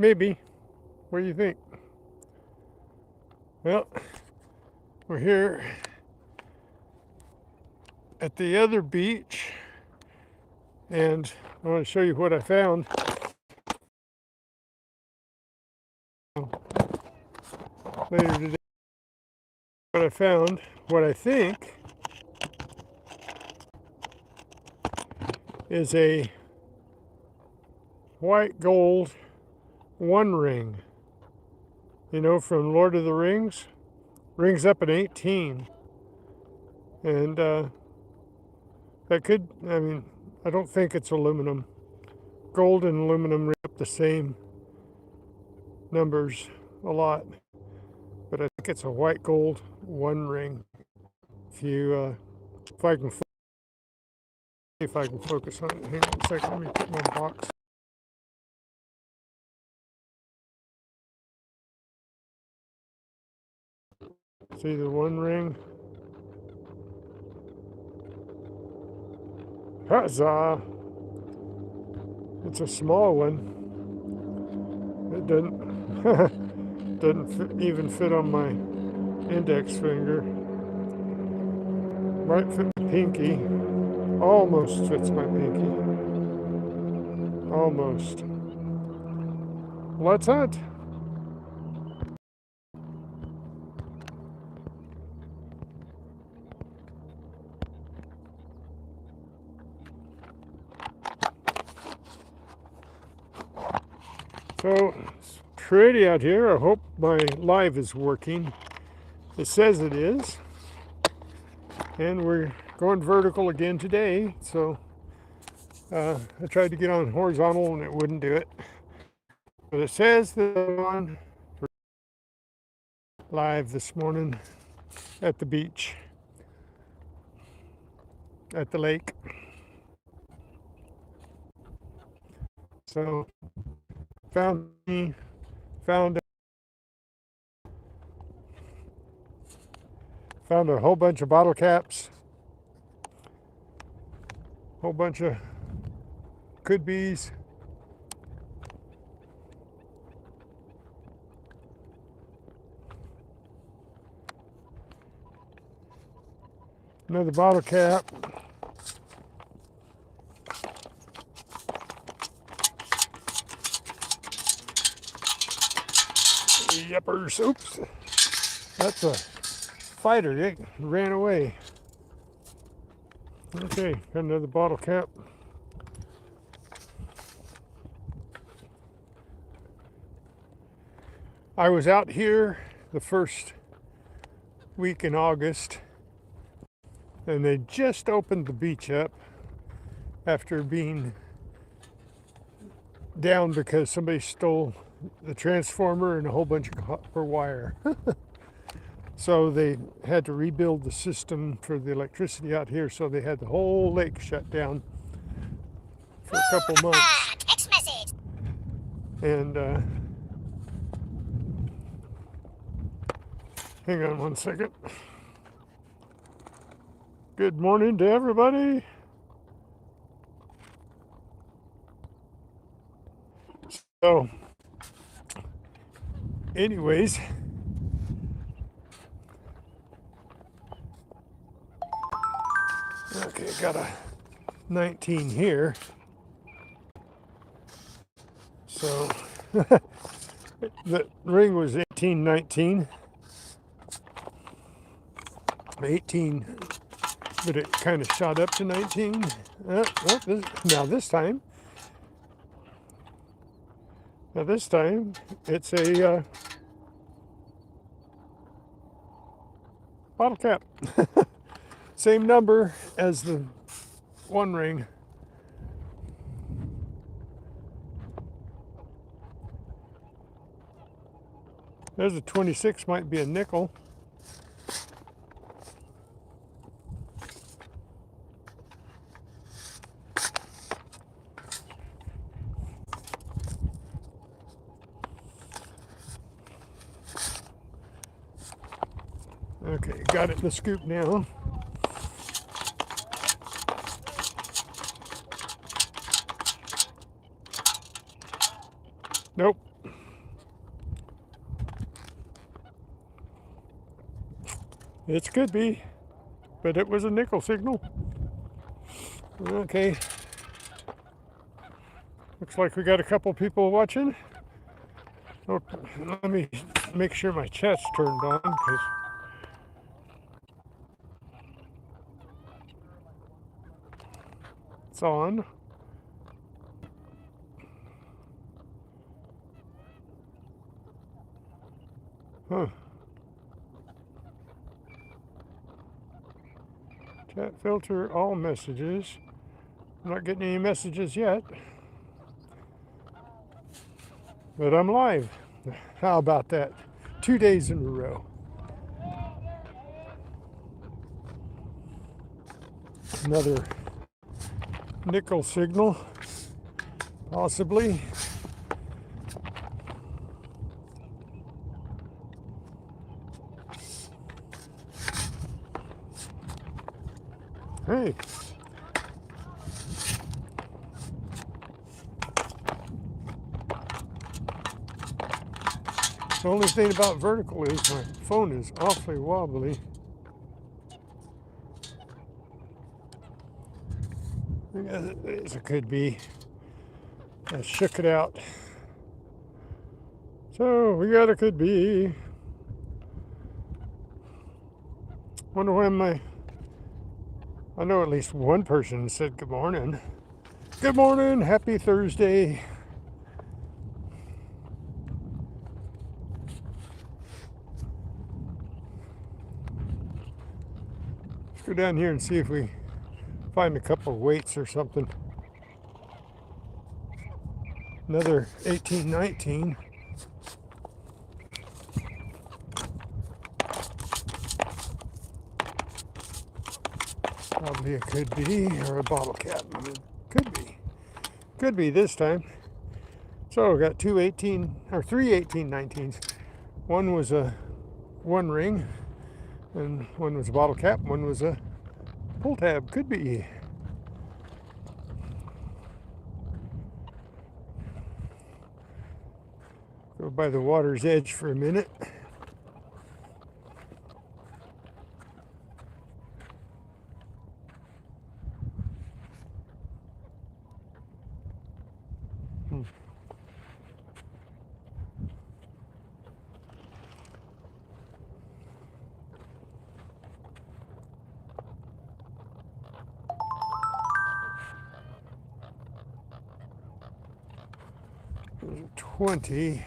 Maybe. What do you think? Well, we're here at the other beach, and I want to show you what I found. Later today, what I found, what I think is a white gold one ring. You know, from Lord of the Rings. Rings up at 18. And that could, I mean, I don't think it's aluminum. Gold and aluminum ring up the same numbers a lot. But I think it's a white gold one ring. If you, if I can focus on it. Hang on a second, let me put my box. See the one ring? Huzzah! It's a small one. It doesn't even fit on my index finger. Might fit my pinky. Almost fits my pinky. Almost. Let's hunt. So it's pretty out here. I hope my live is working. It says it is. And we're going vertical again today. So I tried to get on horizontal and it wouldn't do it. But it says that I'm on live this morning at the beach, at the lake. So found a whole bunch of bottle caps, whole bunch of could be's, another bottle cap, yuppers. Oops, that's a fighter. It ran away. Okay, got another bottle cap. I was out here the first week in August, and they just opened the beach up after being down because somebody stole the transformer and a whole bunch of copper wire. So they had to rebuild the system for the electricity out here, so they had the whole lake shut down for a couple months. Text message. And hang on one second. Good morning to everybody. So anyways, okay, got a 19 here. So the ring was 1819. 18, but it kind of shot up to 19. Now this time it's a bottle cap. Same number as the one ring. There's a 26, might be a nickel. Okay, got it in the scoop now. Nope, It could be, but it was a nickel signal. Okay. Looks like we got a couple people watching. Oh, let me make sure my chat's turned on, because it's on. Huh. Chat filter all messages. I'm not getting any messages yet, but I'm live. How about that? 2 days in a row. Another nickel signal, possibly. Hey. The only thing about vertical is my phone is awfully wobbly. It could be. I shook it out. So we got a could be. Wonder when I know at least one person said good morning. Good morning, happy Thursday. Let's go down here and see if we find a couple of weights or something. Another 1819. Probably a could be, or a bottle cap. Could be. Could be this time. So we got 3 1819s. One was a one ring, and one was a bottle cap, one was a pull tab. Could be. Go by the water's edge for a minute. There's a 20.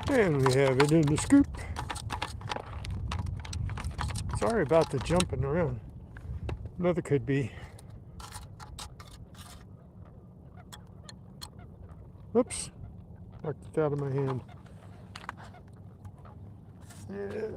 And we have it in the scoop. Sorry about the jumping around. Another could be. Oops. Knocked it out of my hand. Yeah.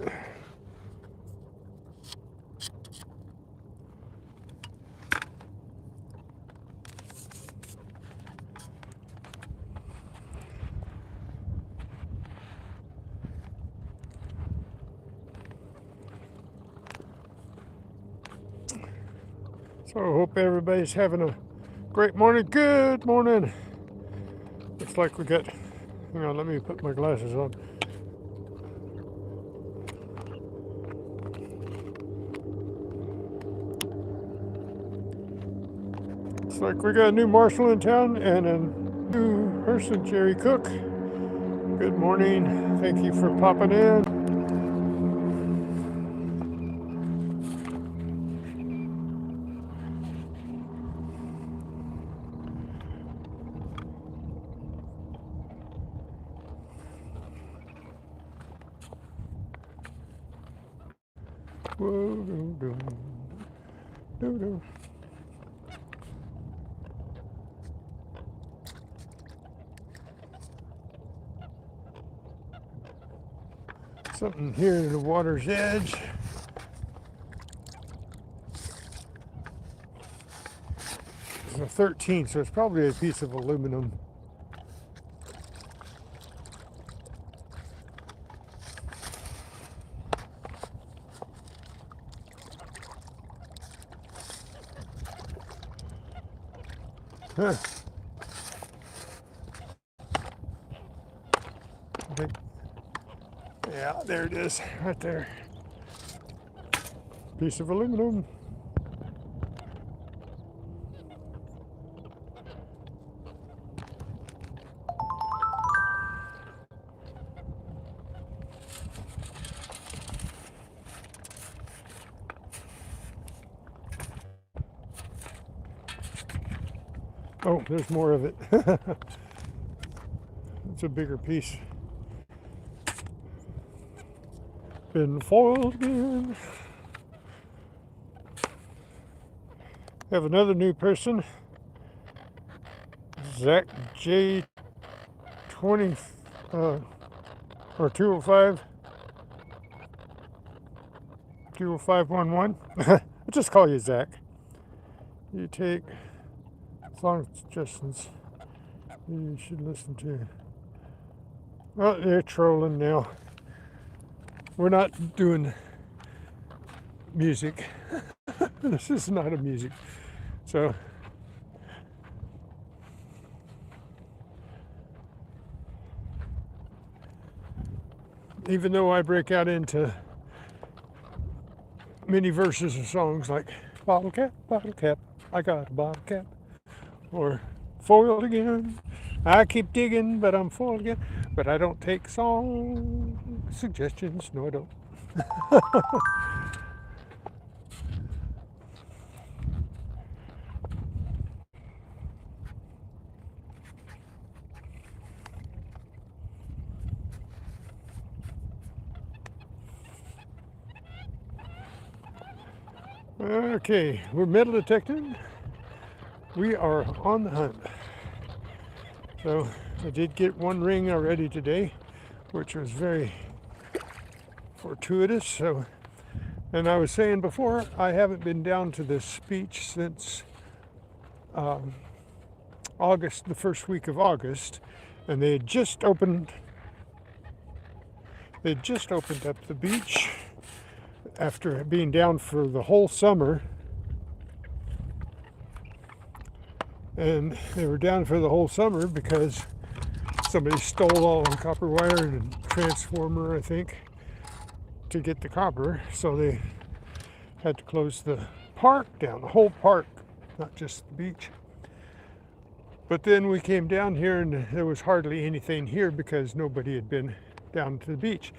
So I hope everybody's having a great morning. Good morning. Looks like we got, hang on, let me put my glasses on. Looks like we got a new marshal in town and a new person, Jerry Cook. Good morning. Thank you for popping in. Whoa, do. Something here at the water's edge. It's a 13, so it's probably a piece of aluminum. Huh. Yeah, there it is, right there. Piece of aluminum. Oh, there's more of it. It's a bigger piece. Been foiled again. Have another new person. Zach J 20 or 205 20511. I'll just call you Zach. You take song suggestions you should listen to. Oh, they're trolling now. We're not doing music. This is not a music. So even though I break out into many verses of songs like bottle cap, I got a bottle cap, or foiled again, I keep digging, but I'm foiled again, but I don't take song suggestions, no I don't. Okay, we're metal detecting. We are on the hunt. So I did get one ring already today, which was very fortuitous. So, and I was saying before, I haven't been down to this beach since August, the first week of August, and they had just opened up the beach after being down for the whole summer. And they were down for the whole summer because somebody stole all the copper wire and transformer, I think, to get the copper. So they had to close the park down, the whole park, not just the beach. But then we came down here and there was hardly anything here because nobody had been down to the beach.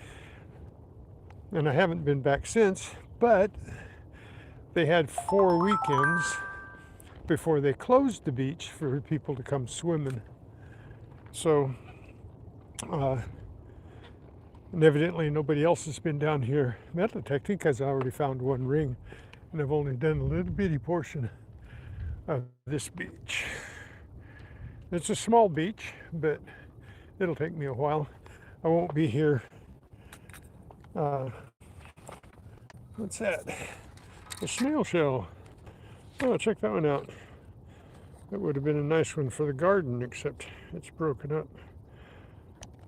And I haven't been back since, but they had 4 weekends before they closed the beach for people to come swimming. So, and evidently nobody else has been down here metal detecting because I already found one ring and I've only done a little bitty portion of this beach. It's a small beach, but it'll take me a while. I won't be here. What's that? A snail shell. Oh, check that one out. That would have been a nice one for the garden, except it's broken up.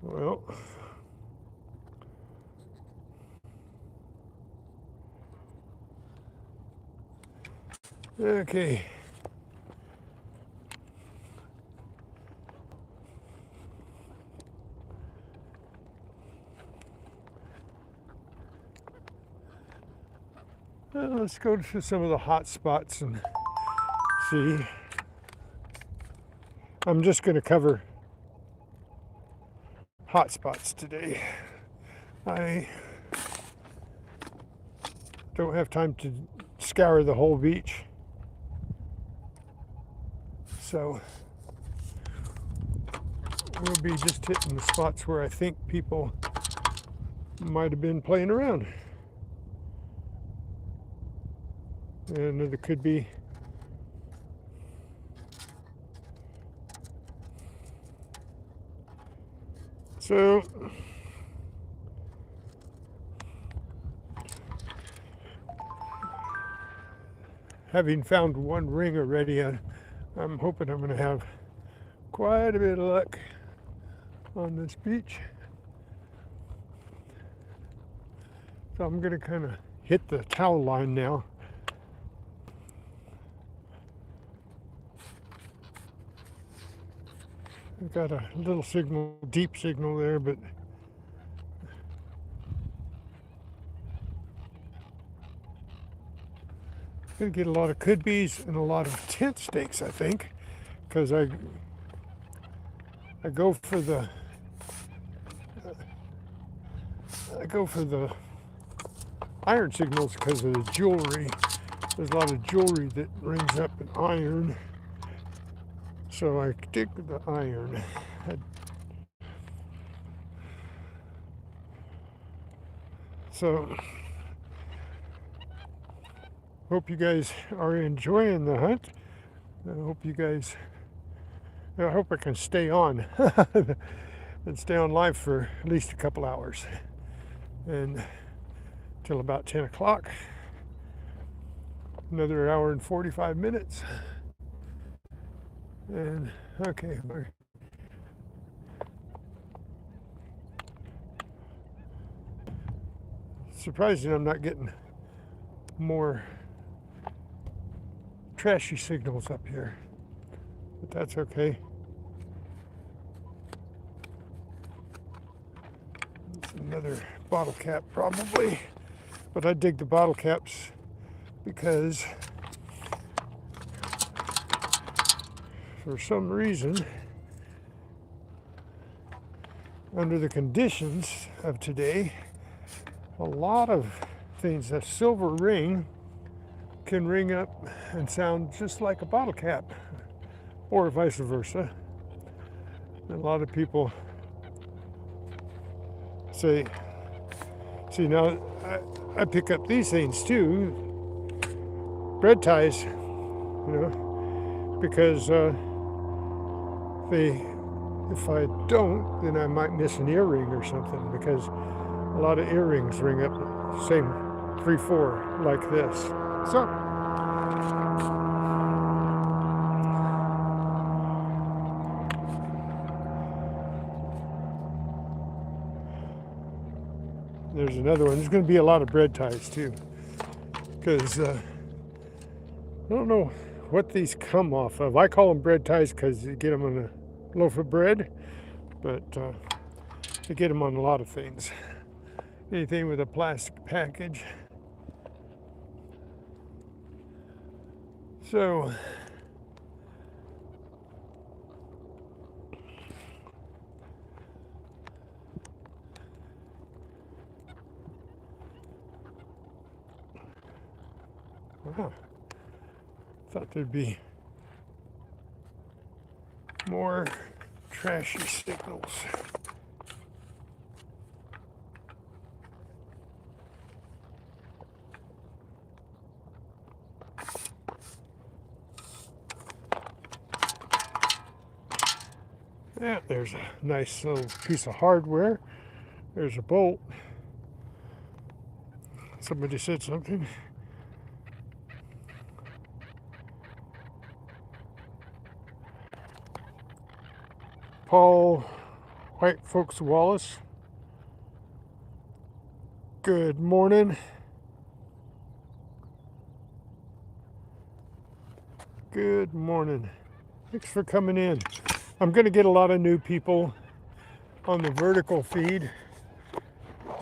Well, okay. Let's go to some of the hot spots and see. I'm just going to cover hot spots today. I don't have time to scour the whole beach. So we'll be just hitting the spots where I think people might have been playing around. And there could be so having found one ring already, I'm hoping I'm going to have quite a bit of luck on this beach. So I'm going to kind of hit the towel line now. We've got a little signal, deep signal there, but gonna get a lot of could be's and a lot of tent stakes, I think, because I go for the iron signals because of the jewelry. There's a lot of jewelry that rings up in iron, so I dig the iron. So hope you guys are enjoying the hunt. I hope I can stay on and stay on live for at least a couple hours, and till about 10 o'clock. Another hour and 45 minutes. And okay, surprising I'm not getting more trashy signals up here, but that's okay. It's another bottle cap probably, but I dig the bottle caps because for some reason, under the conditions of today, a lot of things, a silver ring can ring up and sound just like a bottle cap, or vice versa. A lot of people say, see, now I pick up these things too, bread ties, because if I don't, then I might miss an earring or something, because a lot of earrings ring up same 3/4 like this. So there's another one. There's going to be a lot of bread ties too, because I don't know what these come off of. I call them bread ties because you get them on a loaf of bread, but you get them on a lot of things. Anything with a plastic package. So wow, thought there'd be more trashy signals. Yeah, there's a nice little piece of hardware. There's a bolt. Somebody said something. Paul White Folks Wallace. Good morning. Good morning. Thanks for coming in. I'm going to get a lot of new people on the vertical feed,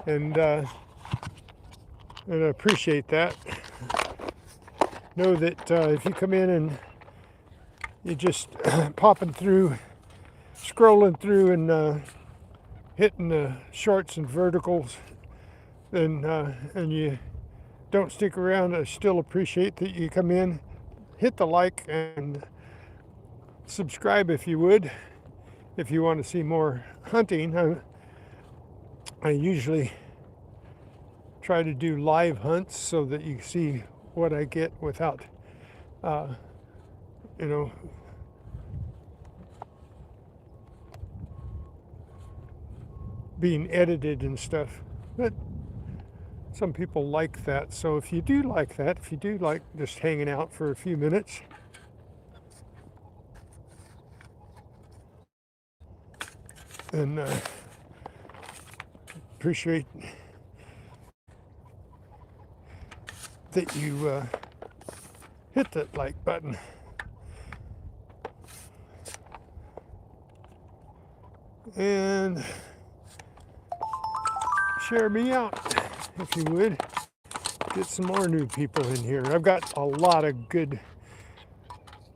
and I appreciate that. Know that if you come in and you're just popping through, scrolling through and hitting the shorts and verticals, then and you don't stick around, I still appreciate that you come in. Hit the like and subscribe if you would, if you want to see more hunting. I usually try to do live hunts so that you see what I get without being edited and stuff. But some people like that, so if you do like that, if you do like just hanging out for a few minutes, then appreciate that you hit that like button. and share me out if you would. Get some more new people in here. I've got a lot of good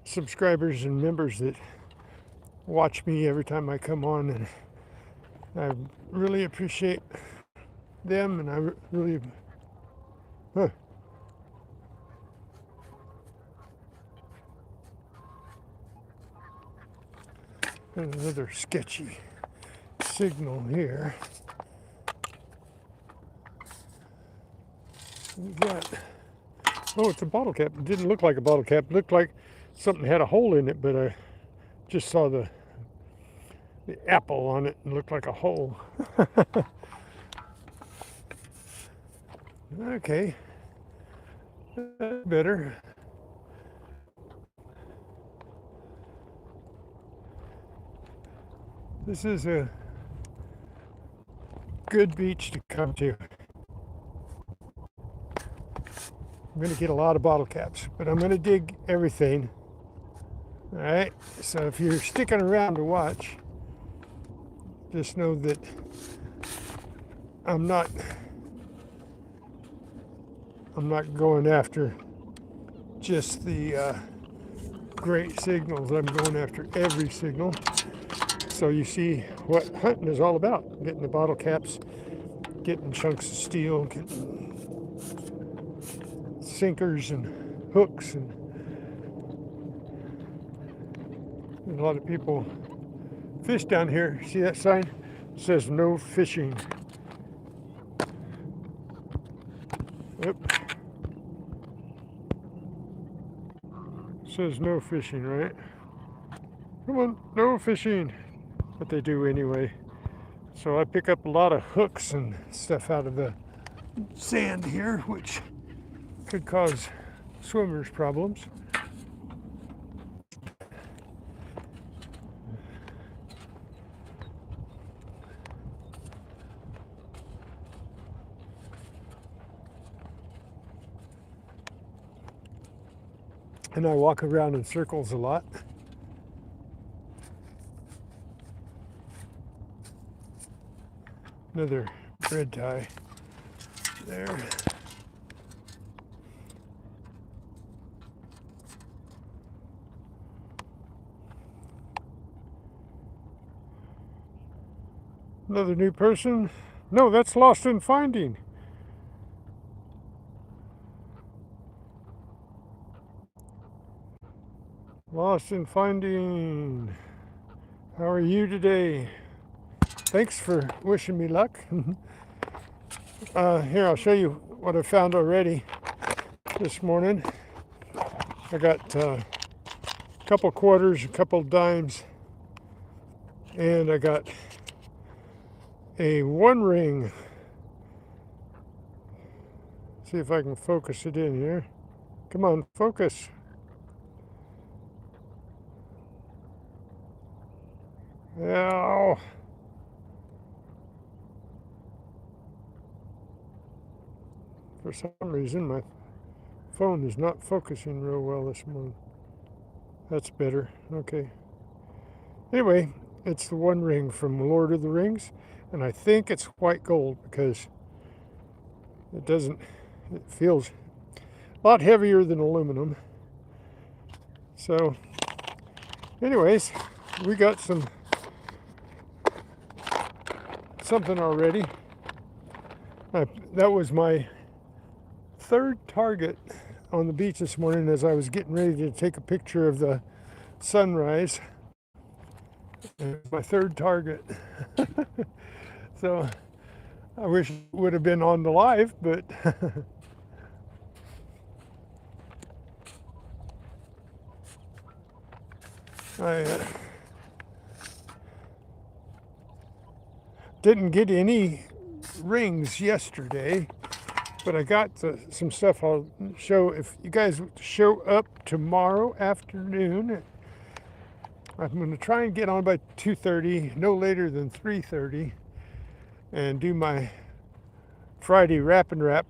subscribers and members that watch me every time I come on, and I really appreciate them, and I really another sketchy signal here. We got, oh, it's a bottle cap. It didn't look like a bottle cap. It looked like something had a hole in it, but I just saw the apple on it and looked like a hole. Okay, that's better. This is a good beach to come to. I'm going to get a lot of bottle caps, but I'm going to dig everything. All right, so if you're sticking around to watch, just know that I'm not going after just the great signals. I'm going after every signal. So you see what hunting is all about: getting the bottle caps, getting chunks of steel, getting sinkers and hooks, and a lot of people fish down here. See that sign? It says no fishing. Yep. It says no fishing, right? Come on, no fishing. But they do anyway. So I pick up a lot of hooks and stuff out of the sand here, which could cause swimmers problems. And I walk around in circles a lot. Another red tie there. Another new person. No, that's Lost in Finding. Lost in Finding. How are you today? Thanks for wishing me luck. Here, I'll show you what I found already this morning. I got a couple quarters, a couple dimes, and I got a one ring. See if I can focus it in here. Come on, focus. Ow. For some reason, my phone is not focusing real well this morning. That's better. Okay. Anyway, it's the one ring from Lord of the Rings, and I think it's white gold because it feels a lot heavier than aluminum. So, anyways, we got something already. That was my third target on the beach this morning as I was getting ready to take a picture of the sunrise. My third target. So I wish it would have been on the live, but I didn't get any rings yesterday, but I got some stuff I'll show. If you guys show up tomorrow afternoon, I'm going to try and get on by 2:30, no later than 3:30, and do my Friday wrap and wrap.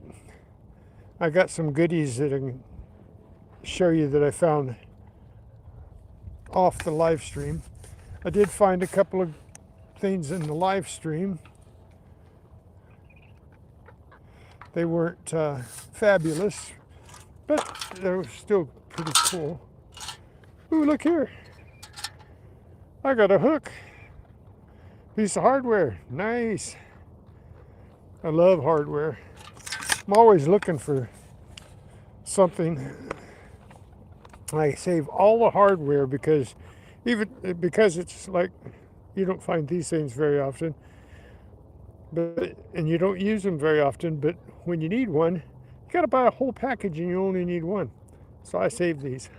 I got some goodies that I can show you that I found off the live stream. I did find a couple of things in the live stream. They weren't fabulous, but they were still pretty cool. Ooh, look here. I got a hook. Piece of hardware. Nice. I love hardware. I'm always looking for something. I save all the hardware because it's like you don't find these things very often, and you don't use them very often, but when you need one, you got to buy a whole package and you only need one. So I save these.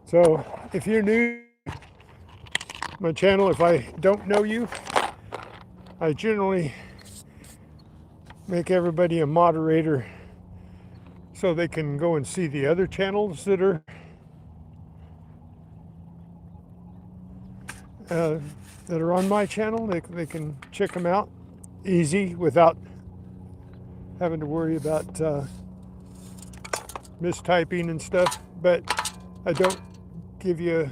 So if you're new to my channel, if I don't know you, I generally make everybody a moderator so they can go and see the other channels that are on my channel. They can check them out easy without having to worry about mistyping and stuff. But I don't give you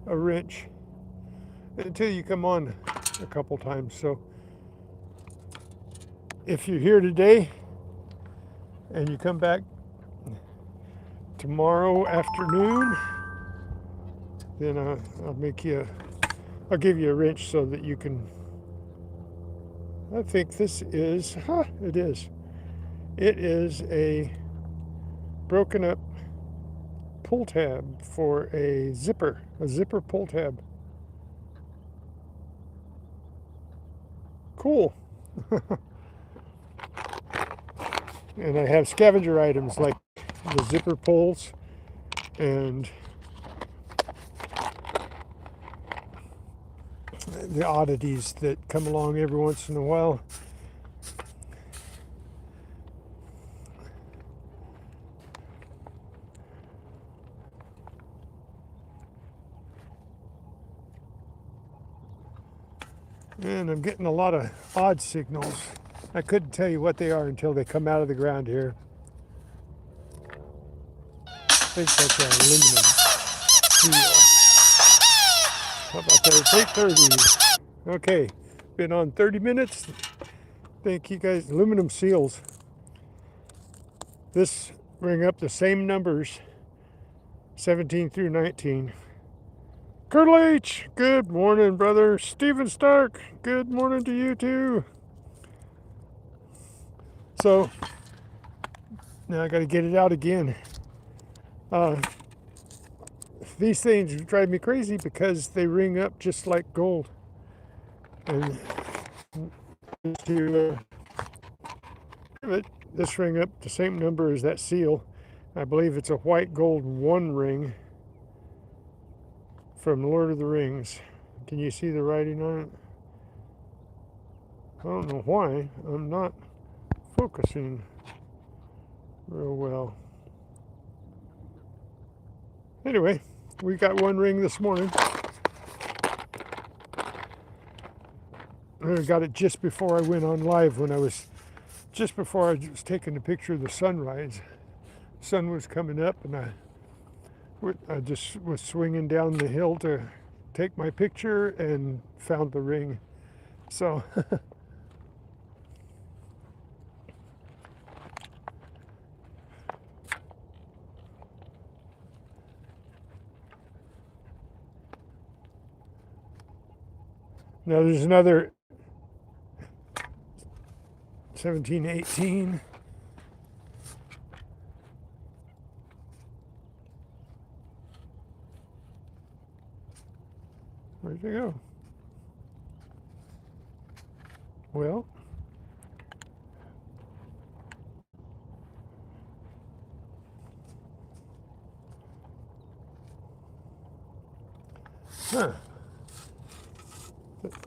a wrench until you come on a couple times. So if you're here today and you come back tomorrow afternoon, then I'll give you a wrench so that you can. I think this is, it is a broken up pull tab for a zipper pull tab. Cool. And I have scavenger items like the zipper pulls and the oddities that come along every once in a while. And I'm getting a lot of odd signals. I couldn't tell you what they are until they come out of the ground here. I think that's an aluminum seal. How about that? It's 8:30. Okay, been on 30 minutes. Thank you guys. Aluminum seals. This ring up the same numbers, 17 through 19. Colonel H, good morning, brother. Stephen Stark, good morning to you too. So, now I got to get it out again. These things drive me crazy because they ring up just like gold. And to this ring up the same number as that seal. I believe it's a white gold 1 ring from Lord of the Rings. Can you see the writing on it? I don't know why I'm not focusing real well. Anyway, we got 1 ring this morning. I got it just before I went on live just before I was taking a picture of the sunrise. The sun was coming up and I just was swinging down the hill to take my picture and found the ring. So now there's another 17, 18. Where'd they go? Well,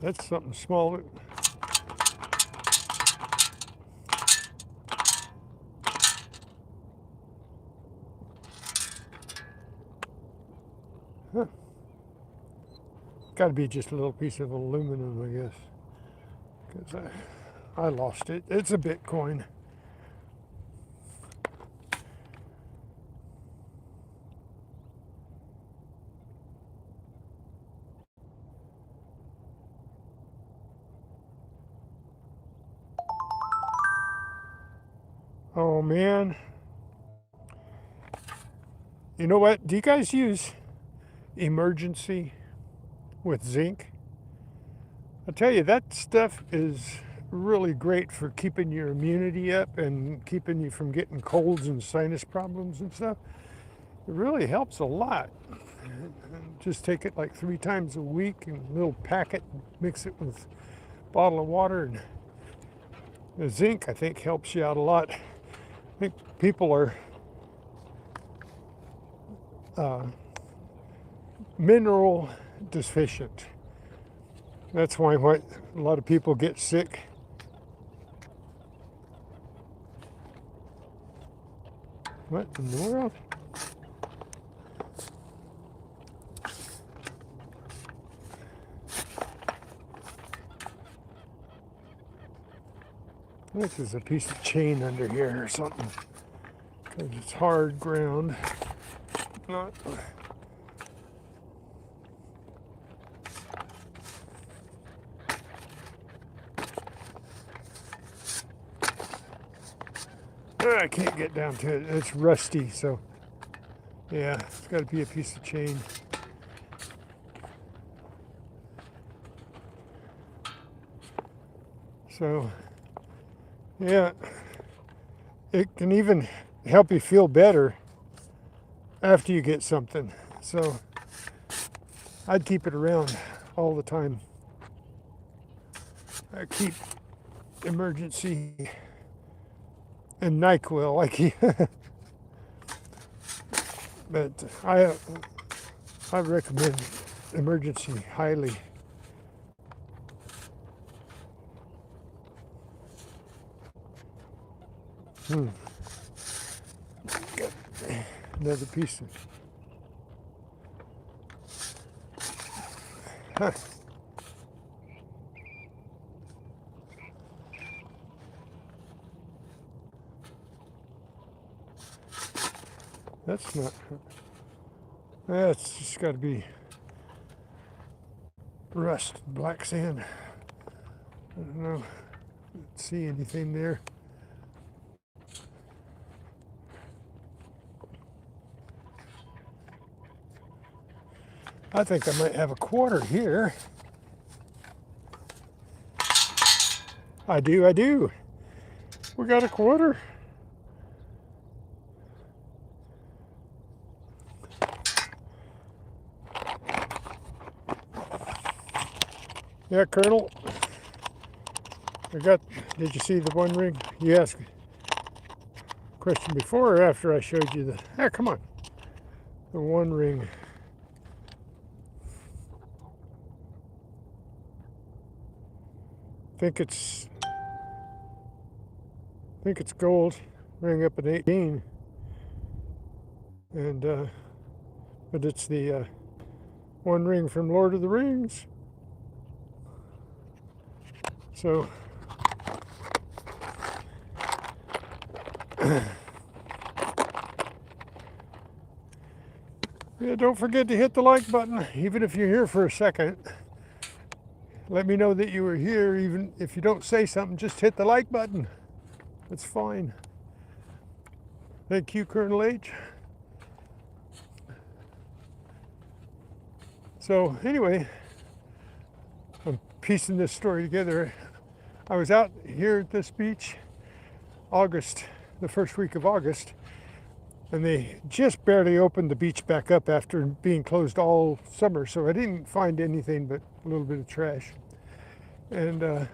that's something small. Got to be just a little piece of aluminum, I guess, because I lost it. It's a Bitcoin. Oh man. You know what? Do you guys use emergency with zinc? I'll tell you, that stuff is really great for keeping your immunity up and keeping you from getting colds and sinus problems and stuff. It really helps a lot. Just take it like 3 times a week in a little packet, mix it with a bottle of water, and the zinc, I think, helps you out a lot. I think people are mineral deficient. That's why a lot of people get sick. What in the world? This is a piece of chain under here or something, because it's hard ground. Not. I can't get down to it. It's rusty, so yeah, it's got to be a piece of chain. So yeah, it can even help you feel better after you get something. So I'd keep it around all the time. I keep emergency and NyQuil, like, but I recommend emergency highly. Got another piece of. Huh. That's not. That's just got to be rust, black sand. I don't know. Don't see anything there. I think I might have a quarter here. I do. We got a quarter. Yeah, Colonel. Did you see the one ring? You asked a question before or after I showed you the, come on. The one ring. I think it's gold, ring up at 18. And, but it's the one ring from Lord of the Rings. So, yeah, don't forget to hit the like button, even if you're here for a second. Let me know that you were here, even if you don't say something, just hit the like button. That's fine. Thank you, Colonel H. So anyway, I'm piecing this story together. I was out here at this beach the first week of August, and they just barely opened the beach back up after being closed all summer, so I didn't find anything but a little bit of trash. And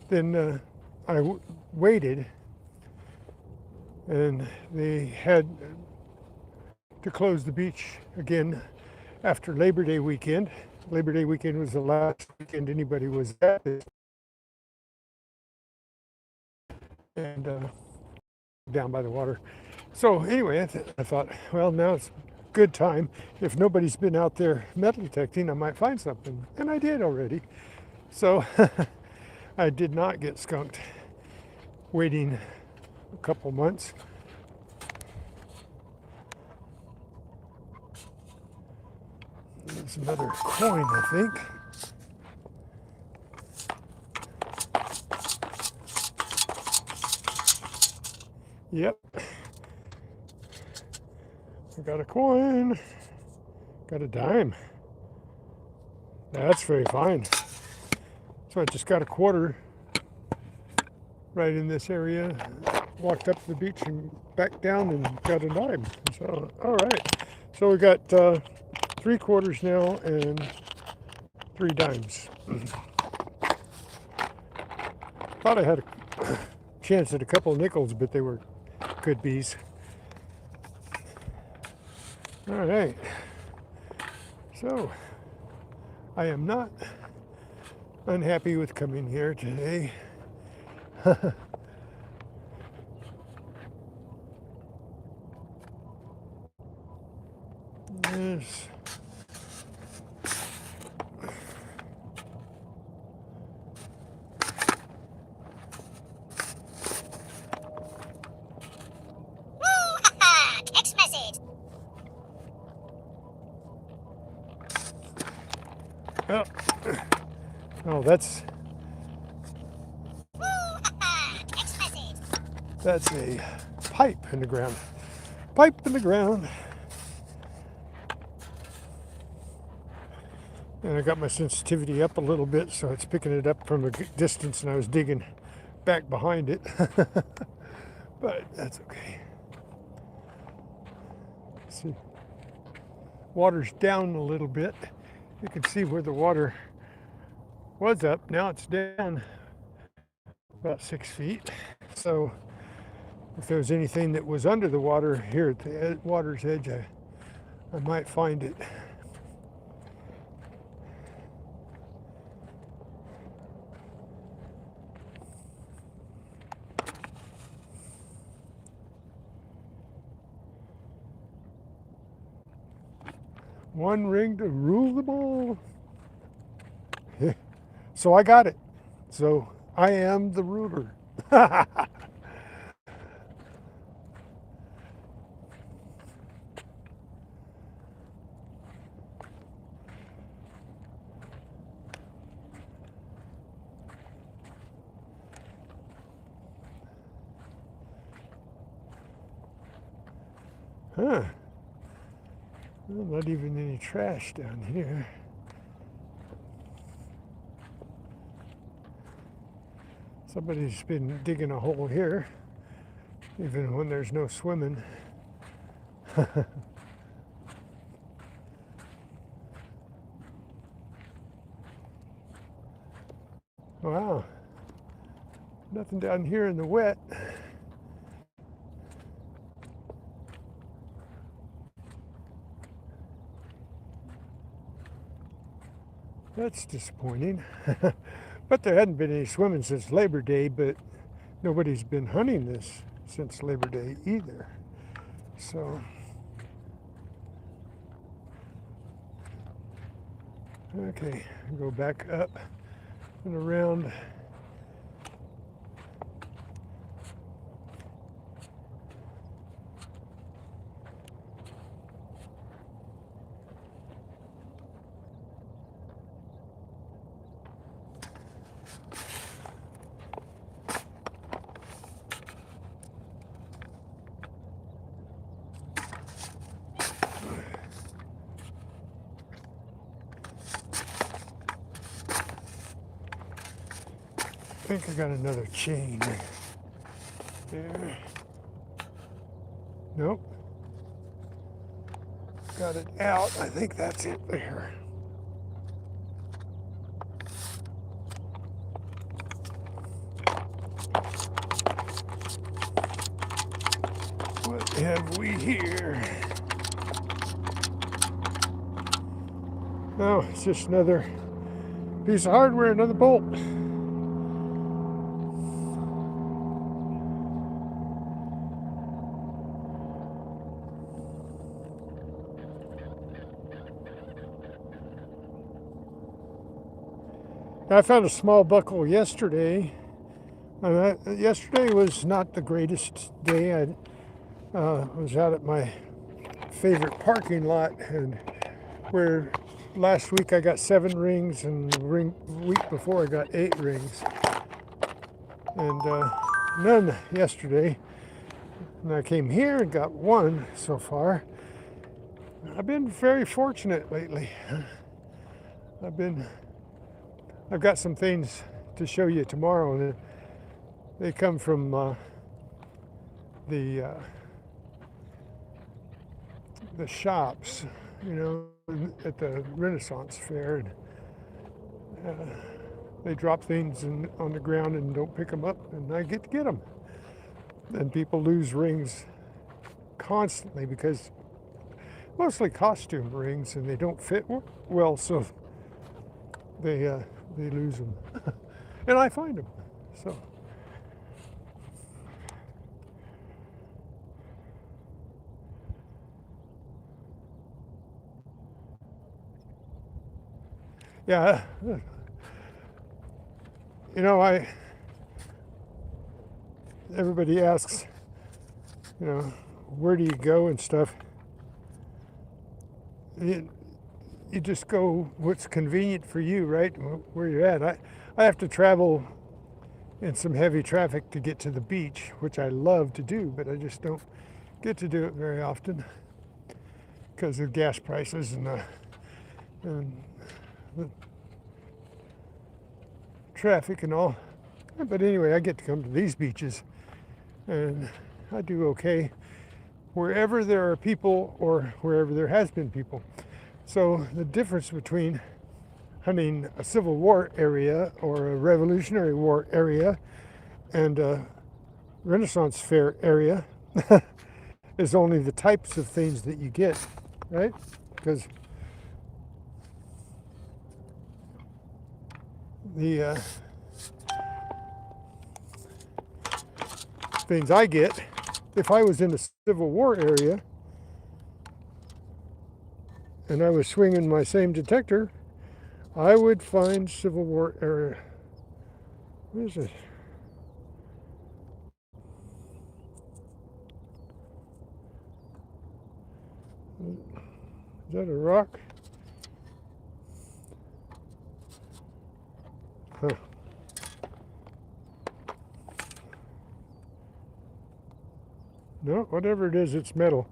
then I waited, and they had to close the beach again after Labor Day weekend. Labor Day weekend was the last weekend anybody was at it. And down by the water. So anyway, I thought, well, now it's a good time. If nobody's been out there metal detecting, I might find something. And I did already. So I did not get skunked waiting a couple months. There's another coin, I think. I got a coin. Got a dime. That's very fine. So I just got a quarter right in this area. Walked up the beach and back down and got a dime. So, all right. So we got 3 quarters now and 3 dimes. Thought I had a chance at a couple of nickels, but they were good bees. All right. So I am not unhappy with coming here today. Yes. Text message. Oh, that's Text message. that's a pipe in the ground. Pipe in the ground. And I got my sensitivity up a little bit, so it's picking it up from a distance, and I was digging back behind it. But that's okay. See, water's down a little bit. You can see where the water was up. Now it's down about 6 feet. So if there was anything that was under the water here at the water's edge, I might find it. One ring to rule them all. So I got it. So I am the ruler. Huh. Well, not even any trash down here. Somebody's been digging a hole here, even when there's no swimming. Wow. Nothing down here in the wet. That's disappointing. But there hadn't been any swimming since Labor Day, but nobody's been hunting this since Labor Day either. So, okay, go back up and around. I think I got another chain there. Nope. Got it out. I think that's it there. What have we here? Oh, it's just another piece of hardware, another bolt. I found a small buckle yesterday. Yesterday was not the greatest day. I was out at my favorite parking lot, and where last week I got 7 rings, and the week before I got 8 rings, and none yesterday. And I came here and got 1 so far. I've been very fortunate lately. I've got some things to show you tomorrow. They come from the shops, you know, at the Renaissance Fair, and they drop things on the ground and don't pick them up, and I get to get them. And people lose rings constantly because mostly costume rings, and they don't fit well, so they lose them, and I find them. So. Yeah, you know, everybody asks, you know, where do you go and stuff. You just go what's convenient for you, right? Where you're at. I have to travel in some heavy traffic to get to the beach, which I love to do, but I just don't get to do it very often because of gas prices and the traffic and all. But anyway, I get to come to these beaches, and I do okay wherever there are people or wherever there has been people. So the difference between hunting a Civil War area or a Revolutionary War area and a Renaissance Fair area is only the types of things that you get, right? Because the things I get, if I was in a Civil War area and I was swinging my same detector, I would find Civil War area. What is it? Is that a rock? Huh. No, whatever it is, it's metal.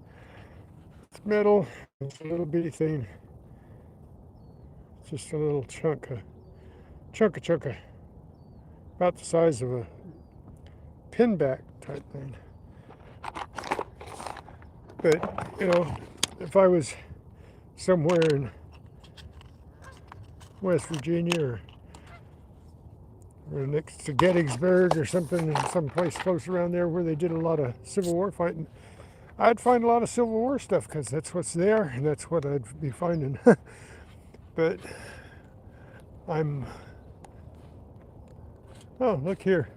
It's metal. It's a little bitty thing. It's just a little chunka. About the size of a pinback type thing. But, you know, if I was somewhere in West Virginia or next to Gettysburg or something, someplace close around there where they did a lot of Civil War fighting, I'd find a lot of Civil War stuff because that's what's there and that's what I'd be finding. But oh, look here.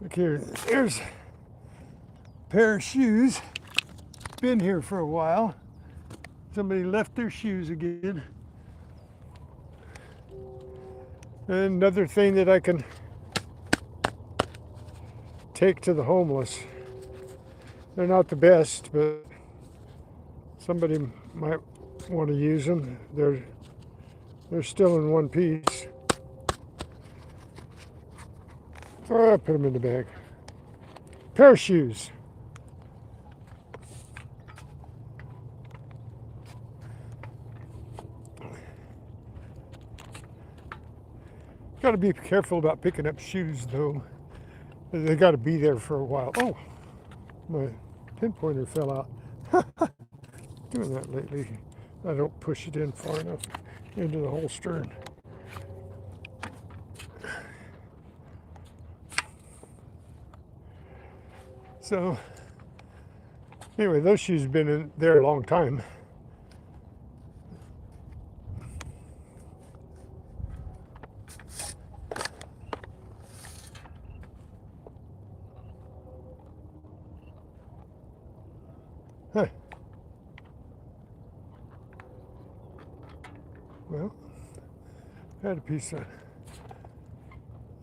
Look here, there's a pair of shoes. Been here for a while. Somebody left their shoes again. And another thing that I can take to the homeless. They're not the best, but somebody might want to use them. They're still in one piece. Oh, I put them in the bag. Pair of shoes. Got to be careful about picking up shoes, though. They got to be there for a while. Oh, my pinpointer fell out. Doing that lately. I don't push it in far enough into the holster. So, anyway, those shoes have been in there a long time. Huh. Well, had a piece of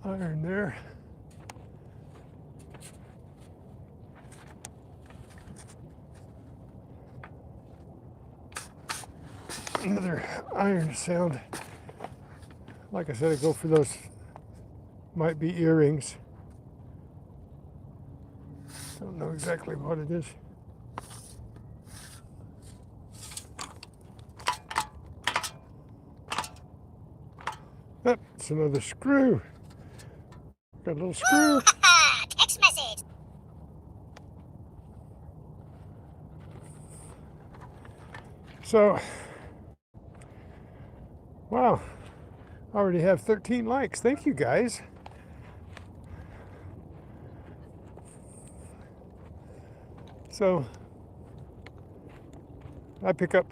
iron there. Another iron sound. Like I said, I go for those, might be earrings. I don't know exactly what it is. Oh, it's another screw. Got a little screw. Text message. So, wow, I already have 13 likes. Thank you guys. So, I pick up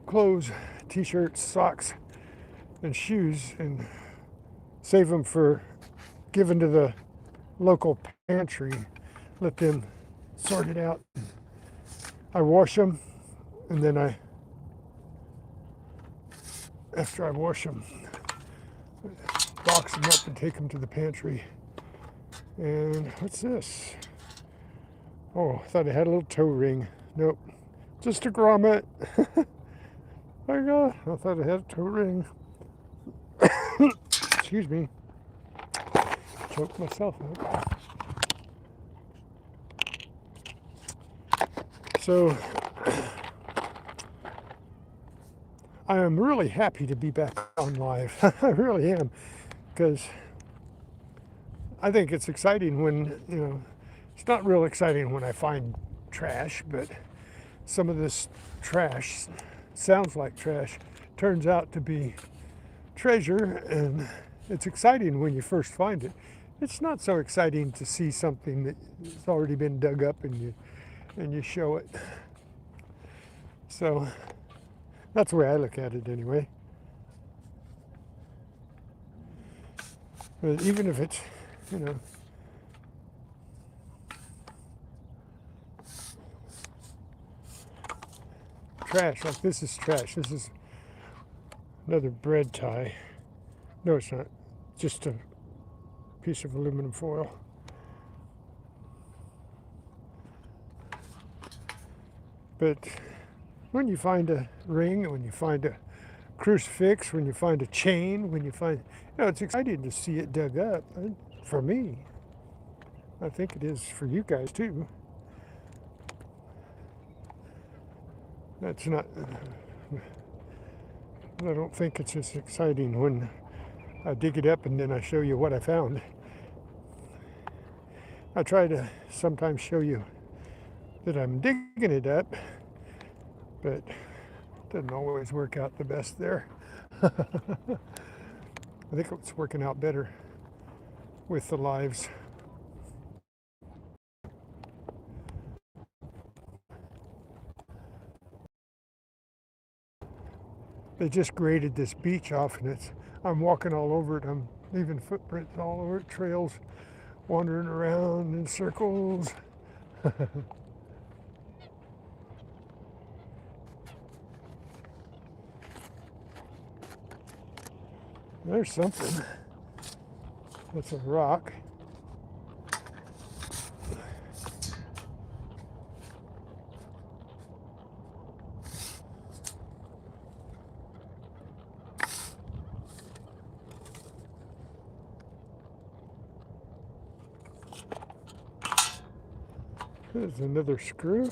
clothes, t-shirts, socks, and shoes and save them for giving to the local pantry. Let them sort it out. I wash them, and then after I wash them, box them up and take them to the pantry. And what's this? Oh, I thought it had a little toe ring. Nope, just a grommet. My God, I thought it had a toe ring. Excuse me. Choked myself up. So, I am really happy to be back on live. I really am, because I think it's exciting when, it's not real exciting when I find trash, but some of this trash sounds like trash, turns out to be treasure, and it's exciting when you first find it. It's not so exciting to see something that's already been dug up and you show it. So that's the way I look at it anyway. But even if it's, trash, like this is trash. This is another bread tie. No, it's not. Just a piece of aluminum foil. But when you find a ring, when you find a crucifix, when you find a chain, when you find, it's exciting to see it dug up. For me, I think it is for you guys too. That's not, I don't think it's as exciting when I dig it up and then I show you what I found. I try to sometimes show you that I'm digging it up, but it doesn't always work out the best there. I think it's working out better with the lives. They just graded this beach off, and I'm walking all over it. I'm leaving footprints all over it, trails, wandering around in circles. There's something. That's a rock. There's another screw.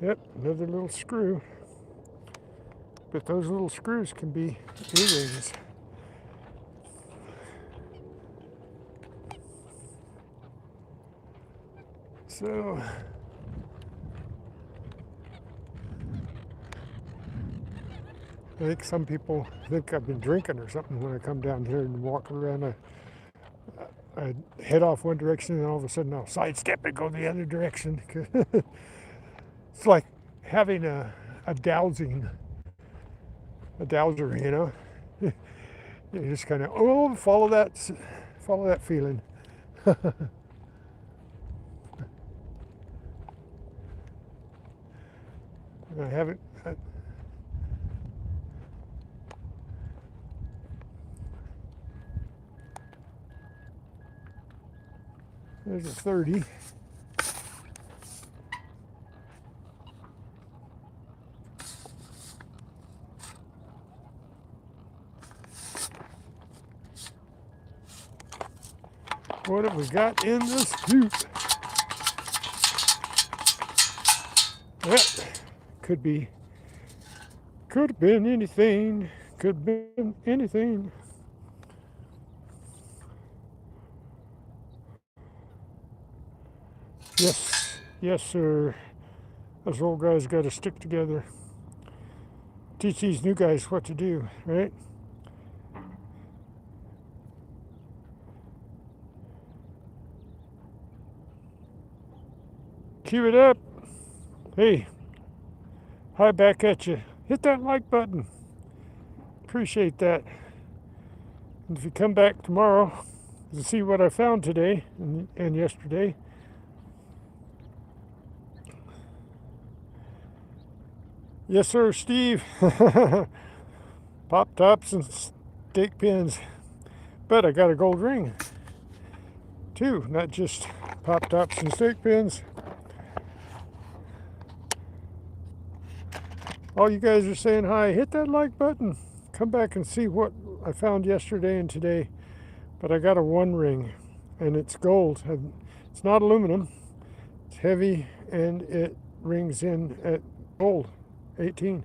Yep, another little screw. But those little screws can be earrings. So, I think some people think I've been drinking or something when I come down here and walk around. I head off one direction and all of a sudden I'll sidestep and go the other direction. It's like having a dowser, You just kind of follow that feeling. I haven't. There's a 30. What have we got in the scoop? That could have been anything. Could have been anything. Yes, sir. Us old guys got to stick together. Teach these new guys what to do, right? Keep it up. Hey, hi back at you. Hit that like button. Appreciate that. And if you come back tomorrow to see what I found today and yesterday, yes, sir, Steve. Pop tops and steak pins. But I got a gold ring, too, not just pop tops and steak pins. All you guys are saying hi. Hit that like button. Come back and see what I found yesterday and today. But I got a one ring, and it's gold. It's not aluminum. It's heavy, and it rings in at gold, 18.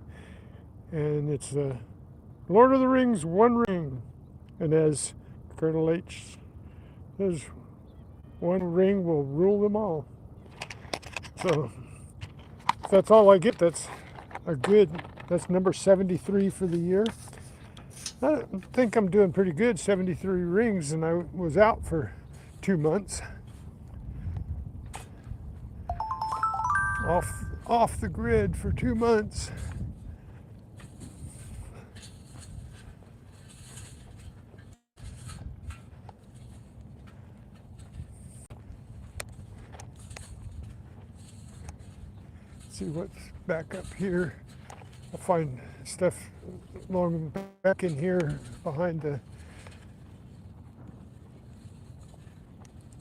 And it's the Lord of the Rings one ring. And as Colonel H says, one ring will rule them all. So if that's all I get, that's number 73 for the year. I think I'm doing pretty good, 73 rings, and I was out for 2 months. Off the grid for 2 months. See what's back up here. I'll find stuff along back in here behind the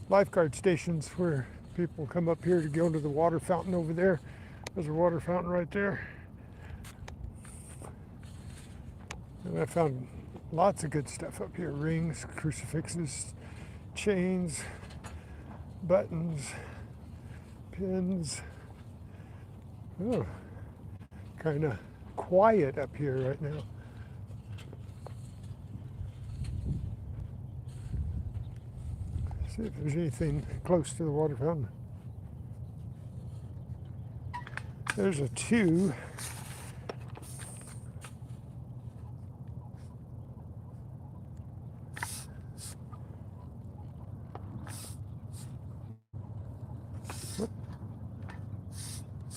lifeguard stations where people come up here to go to the water fountain over there. There's a water fountain right there. And I found lots of good stuff up here. Rings, crucifixes, chains, buttons, pins. Oh, kind of quiet up here right now. See if there's anything close to the water fountain. There's a 2.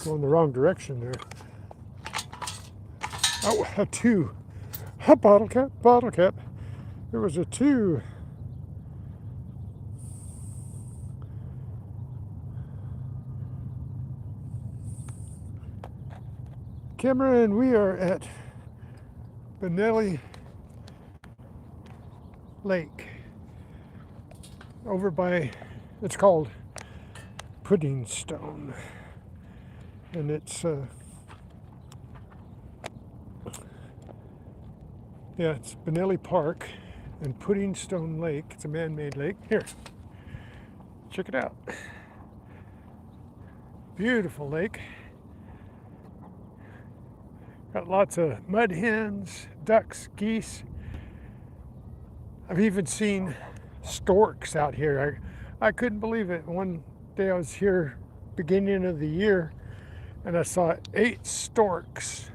Going the wrong direction there. Oh, a 2. A bottle cap. There was a 2. Cameron, we are at Benelli Lake. Over by, it's called Pudding Stone. And it's it's Benelli Park and Pudding Stone Lake. It's a man-made lake. Here, check it out. Beautiful lake. Got lots of mud hens, ducks, geese. I've even seen storks out here. I couldn't believe it. One day I was here beginning of the year, and I saw 8 storks.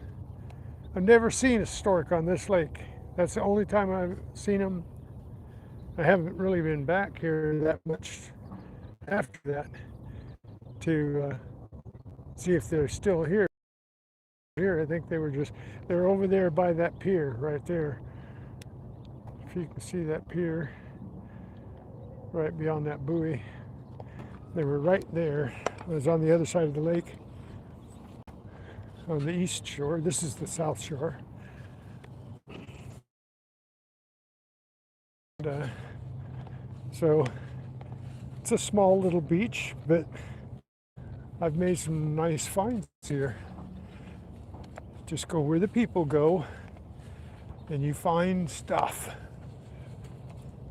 I've never seen a stork on this lake. That's the only time I've seen them. I haven't really been back here that much after that to see if they're still here. I think they're over there by that pier right there. If you can see that pier right beyond that buoy. They were right there. I was on the other side of the lake on the east shore. This is the south shore. And, so it's a small little beach, but I've made some nice finds here. Just go where the people go and you find stuff.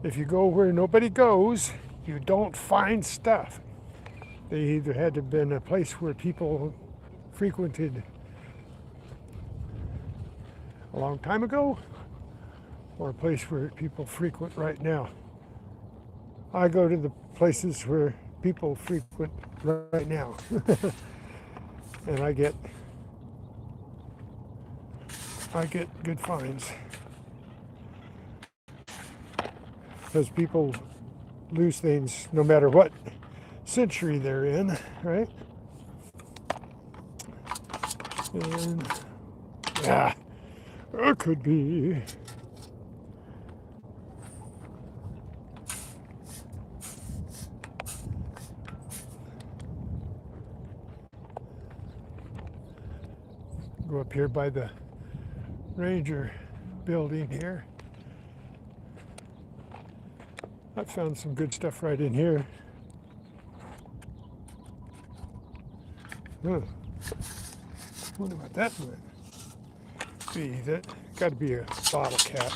If you go where nobody goes, you don't find stuff. They either had to have been a place where people frequented a long time ago, or a place where people frequent right now. I go to the places where people frequent right now. And I get good finds. Because people lose things no matter what century they're in, right? And yeah, it could be. Go up here by the Ranger building here. I found some good stuff right in here. Huh. Wonder what that might be. That got to be a bottle cap.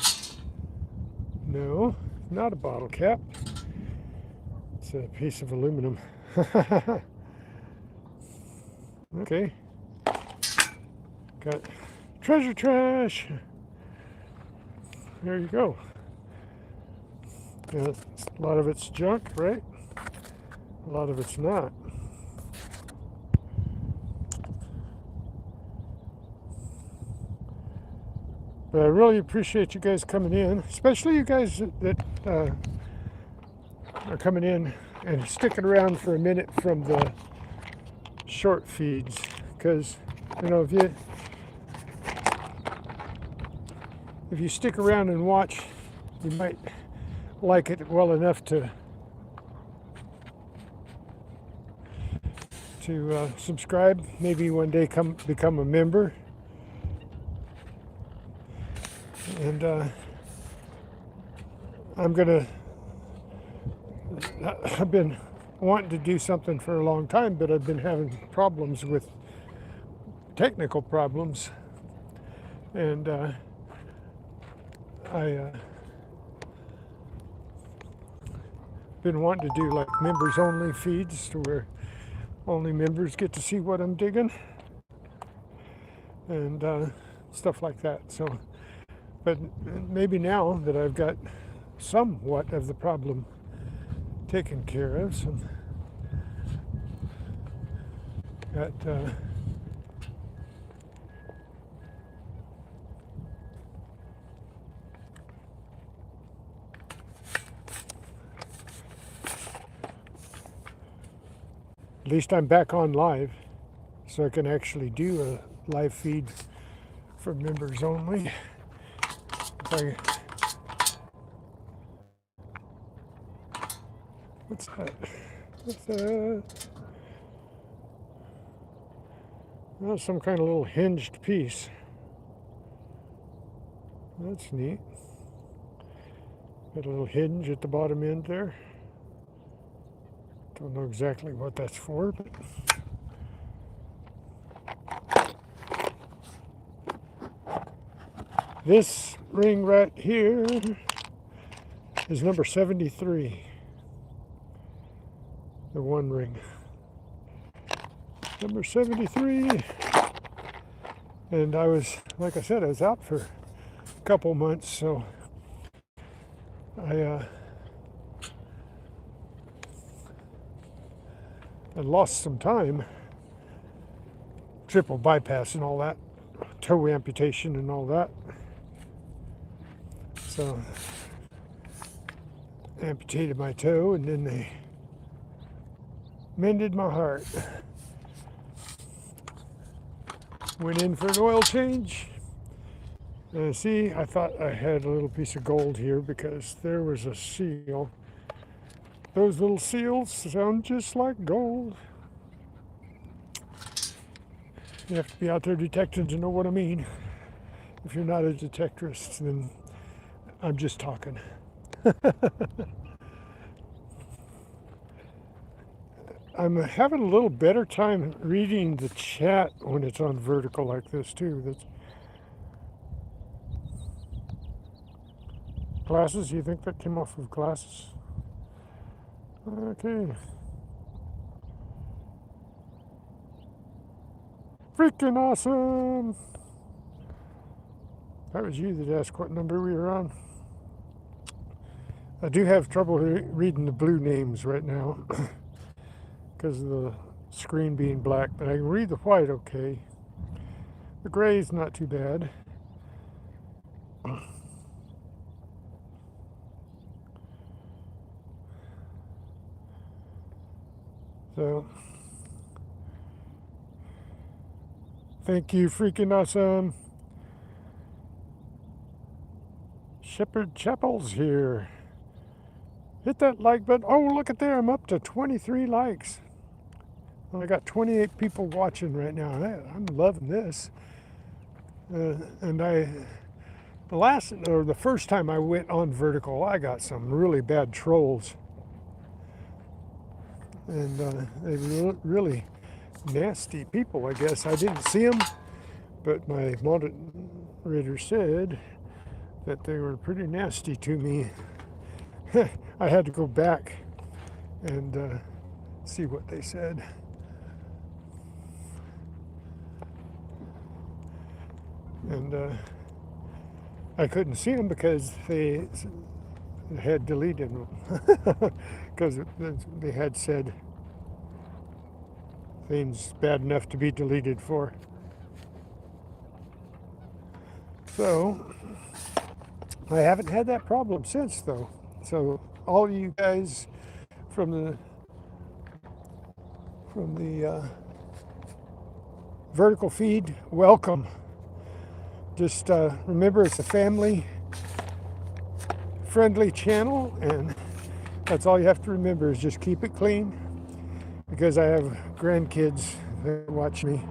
No, not a bottle cap. It's a piece of aluminum. Okay. Got treasure trash. There you go. Yeah, a lot of it's junk, right? A lot of it's not. But I really appreciate you guys coming in, especially you guys that are coming in and sticking around for a minute from the short feeds, because you know if you stick around and watch, you might like it well enough to subscribe. Maybe one day become a member. And I've been wanting to do something for a long time, but I've been having problems with technical problems. And I been wanting to do like members only feeds to where only members get to see what I'm digging and stuff like that. So, but maybe now that I've got somewhat of the problem taken care of, got at least I'm back on live, so I can actually do a live feed for members only. What's that? What's that? Oh, some kind of little hinged piece. That's neat. Got a little hinge at the bottom end there. Don't know exactly what that's for, but this ring right here is number 73. The one ring. Number 73. And I was, like I said, I was out for a couple months, so I lost some time. Triple bypass and all that. Toe amputation and all that. So, amputated my toe and then they mended my heart. Went in for an oil change. And see, I thought I had a little piece of gold here because there was a seal. Those little seals sound just like gold. You have to be out there detecting to know what I mean. If you're not a detectorist, then I'm just talking. I'm having a little better time reading the chat when it's on vertical like this too. That's glasses. You think that came off of glasses? Okay. Freaking awesome! That was you that asked what number we were on. I do have trouble reading the blue names right now because of the screen being black, but I can read the white okay. The gray is not too bad. So, thank you, freaking awesome. Shepherd Chapel's here. Hit that like button. Oh, look at there. I'm up to 23 likes. I got 28 people watching right now. I'm loving this. And the first time I went on vertical, I got some really bad trolls. And they were really nasty people, I guess. I didn't see them, but my moderator said that they were pretty nasty to me. I had to go back and see what they said. And I couldn't see them because they had deleted them because they had said things bad enough to be deleted for. So I haven't had that problem since, though. So all you guys from the vertical feed, welcome. Just remember, it's a family-friendly channel, and that's all you have to remember is just keep it clean. Because I have grandkids that watch me,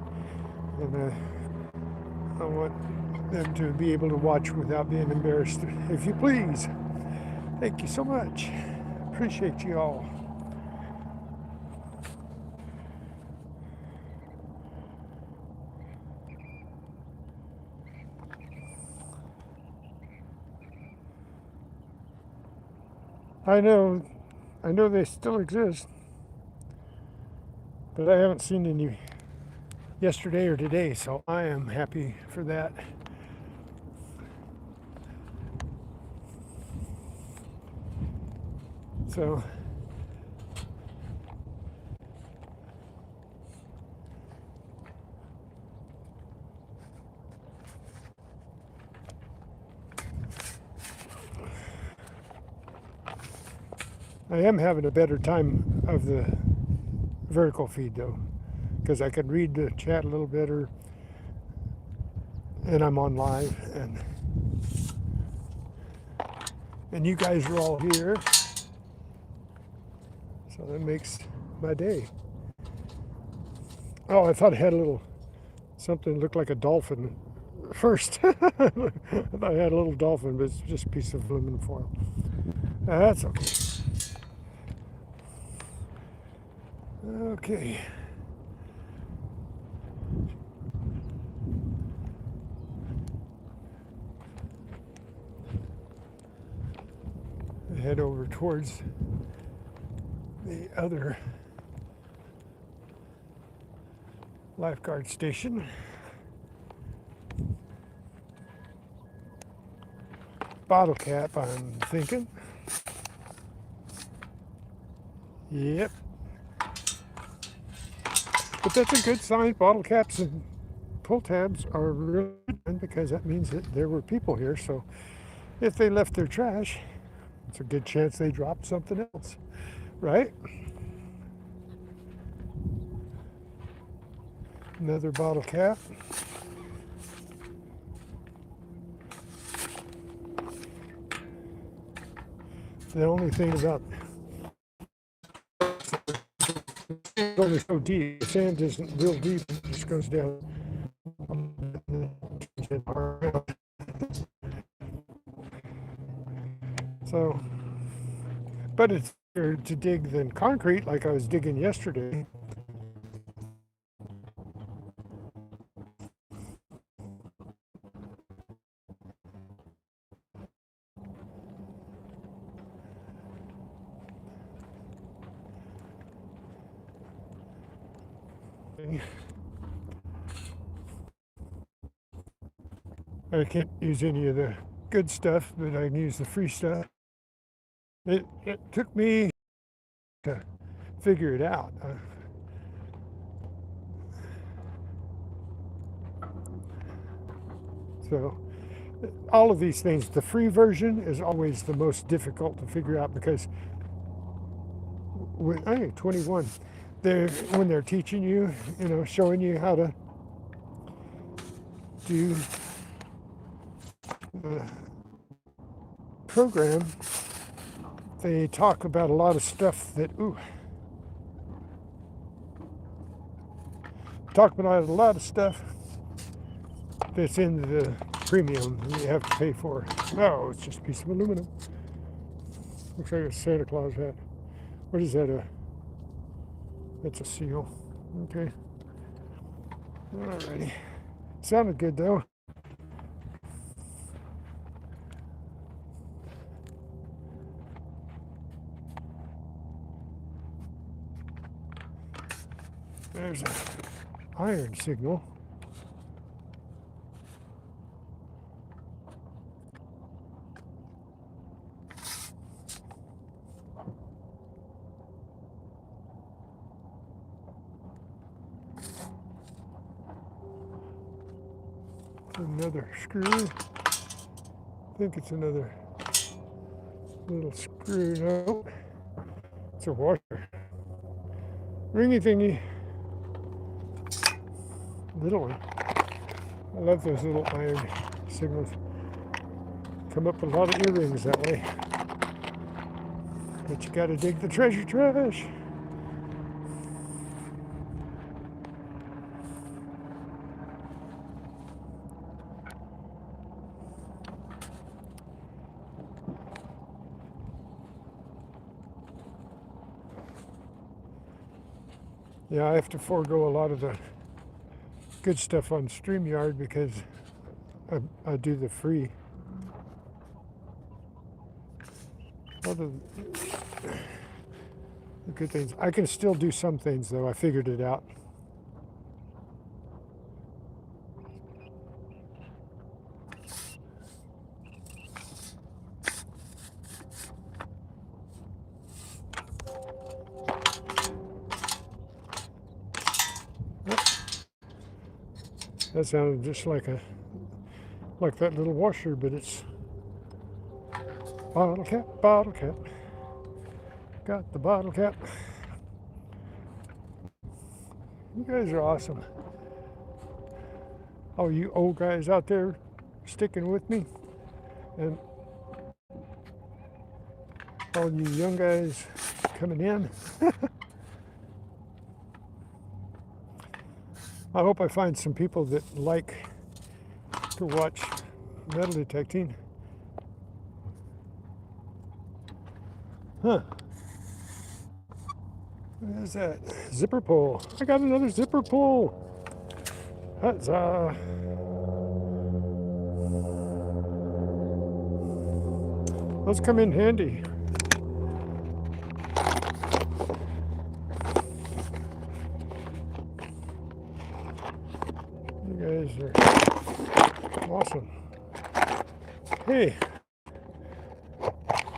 and I want them to be able to watch without being embarrassed. If you please. Thank you so much. Appreciate you all. I know they still exist, but I haven't seen any yesterday or today, so I am happy for that. So I am having a better time of the vertical feed, though, because I can read the chat a little better, and I'm on live, and you guys are all here, so that makes my day. Oh, I thought it had a little something that looked like a dolphin first. I thought I had a little dolphin, but it's just a piece of aluminum foil. That's okay. Okay. I head over towards the other lifeguard station. Bottle cap, I'm thinking. Yep. But that's a good sign. Bottle caps and pull tabs are really good because that means that there were people here. So if they left their trash, it's a good chance they dropped something else, right? Another bottle cap. The only thing about it's only so deep. The sand isn't real deep. It just goes down. So, but it's easier to dig than concrete like I was digging yesterday. I can't use any of the good stuff, but I can use the free stuff. It took me to figure it out. So all of these things, the free version is always the most difficult to figure out because when I 21, when they're teaching you, showing you how to do the program, they talk about a lot of stuff that that's in the premium that you have to pay for. No, it's just a piece of aluminum. Looks like a Santa Claus hat. What is that? That's a seal. Okay. Alrighty. Sounded good though. There's an iron signal. Another screw. I think it's another little screw. No, it's a washer. Ringy thingy. Little one. I love those little iron signals. Come up with a lot of earrings that way. But you gotta dig the treasure trash. Yeah, I have to forego a lot of the good stuff on StreamYard because I do the free. Other the good things. I can still do some things though. I figured it out. That sounded just like that little washer, but it's bottle cap, bottle cap. Got the bottle cap. You guys are awesome. All you old guys out there sticking with me, and all you young guys coming in. I hope I find some people that like to watch metal detecting. Huh. What is that? Zipper pull. I got another zipper pull. Huzzah. Those come in handy. You guys are awesome. Hey,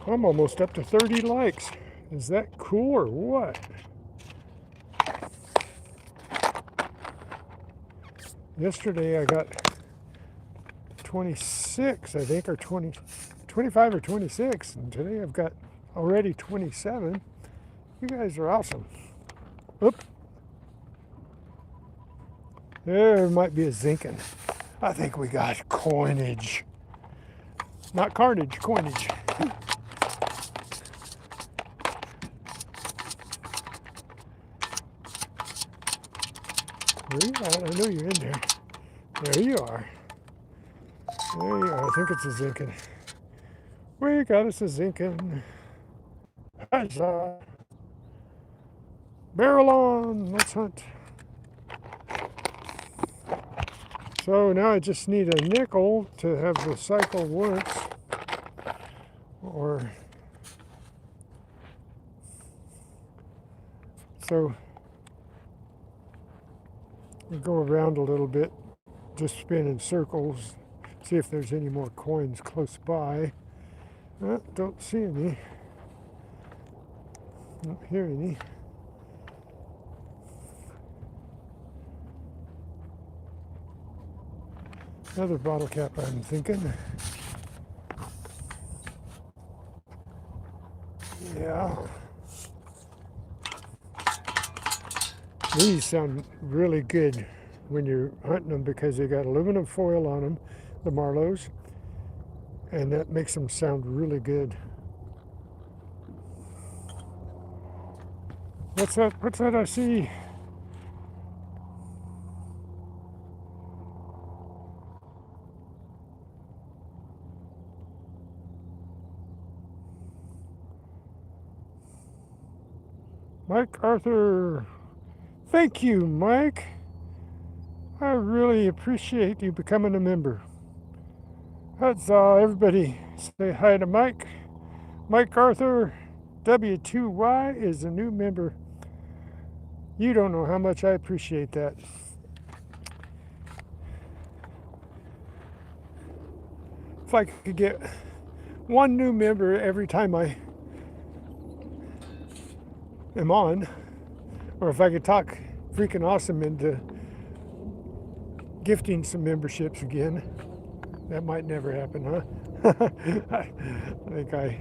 I'm almost up to 30 likes. Is that cool or what? Yesterday I got 26, I think, or 25 or 26, and today I've got already 27. You guys are awesome. Oop. There might be a zinking. I think we got coinage. Not carnage, coinage. Where you at? I know you're in there. There you are. There you are. I think it's a zinking. We got us a zinking. Huzzah. Barrel on. Let's hunt. So now I just need a nickel to have the cycle once. Or so We go around a little bit, just spin in circles, see if there's any more coins close by. Don't see any. Don't hear any. Another bottle cap, I'm thinking. Yeah. These sound really good when you're hunting them because they got aluminum foil on them, the Marlows, and that makes them sound really good. What's that? What's that I see? Mike Arthur. Thank you, Mike. I really appreciate you becoming a member. That's all. Everybody say hi to Mike. Mike Arthur W2Y is a new member. You don't know how much I appreciate that. If I could get one new member every time I am on, or if I could talk freaking awesome into gifting some memberships again, that might never happen, huh? I think I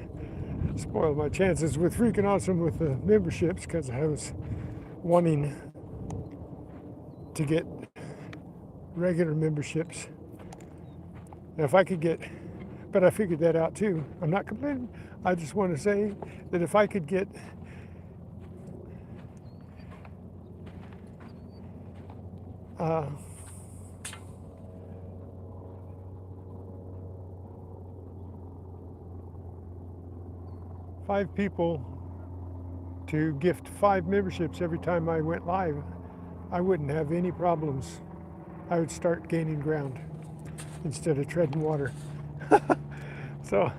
spoiled my chances with freaking awesome with the memberships because I was wanting to get regular memberships. Now, if I could get, but I figured that out too. I'm not complaining. I just want to say that if I could get uh, five people to gift 5 memberships every time I went live, I wouldn't have any problems. I would start gaining ground instead of treading water. So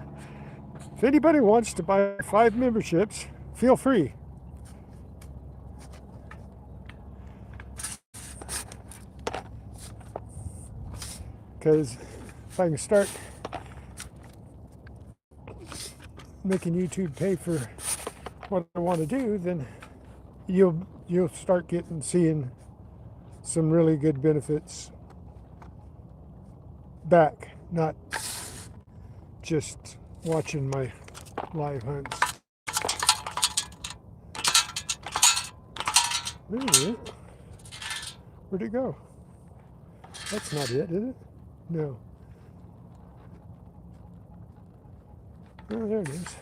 if anybody wants to buy 5 memberships, feel free. Because if I can start making YouTube pay for what I want to do, then you'll start seeing some really good benefits back, not just watching my live hunts. There's it. Where'd it go? That's not it, is it? No. Oh, there it is.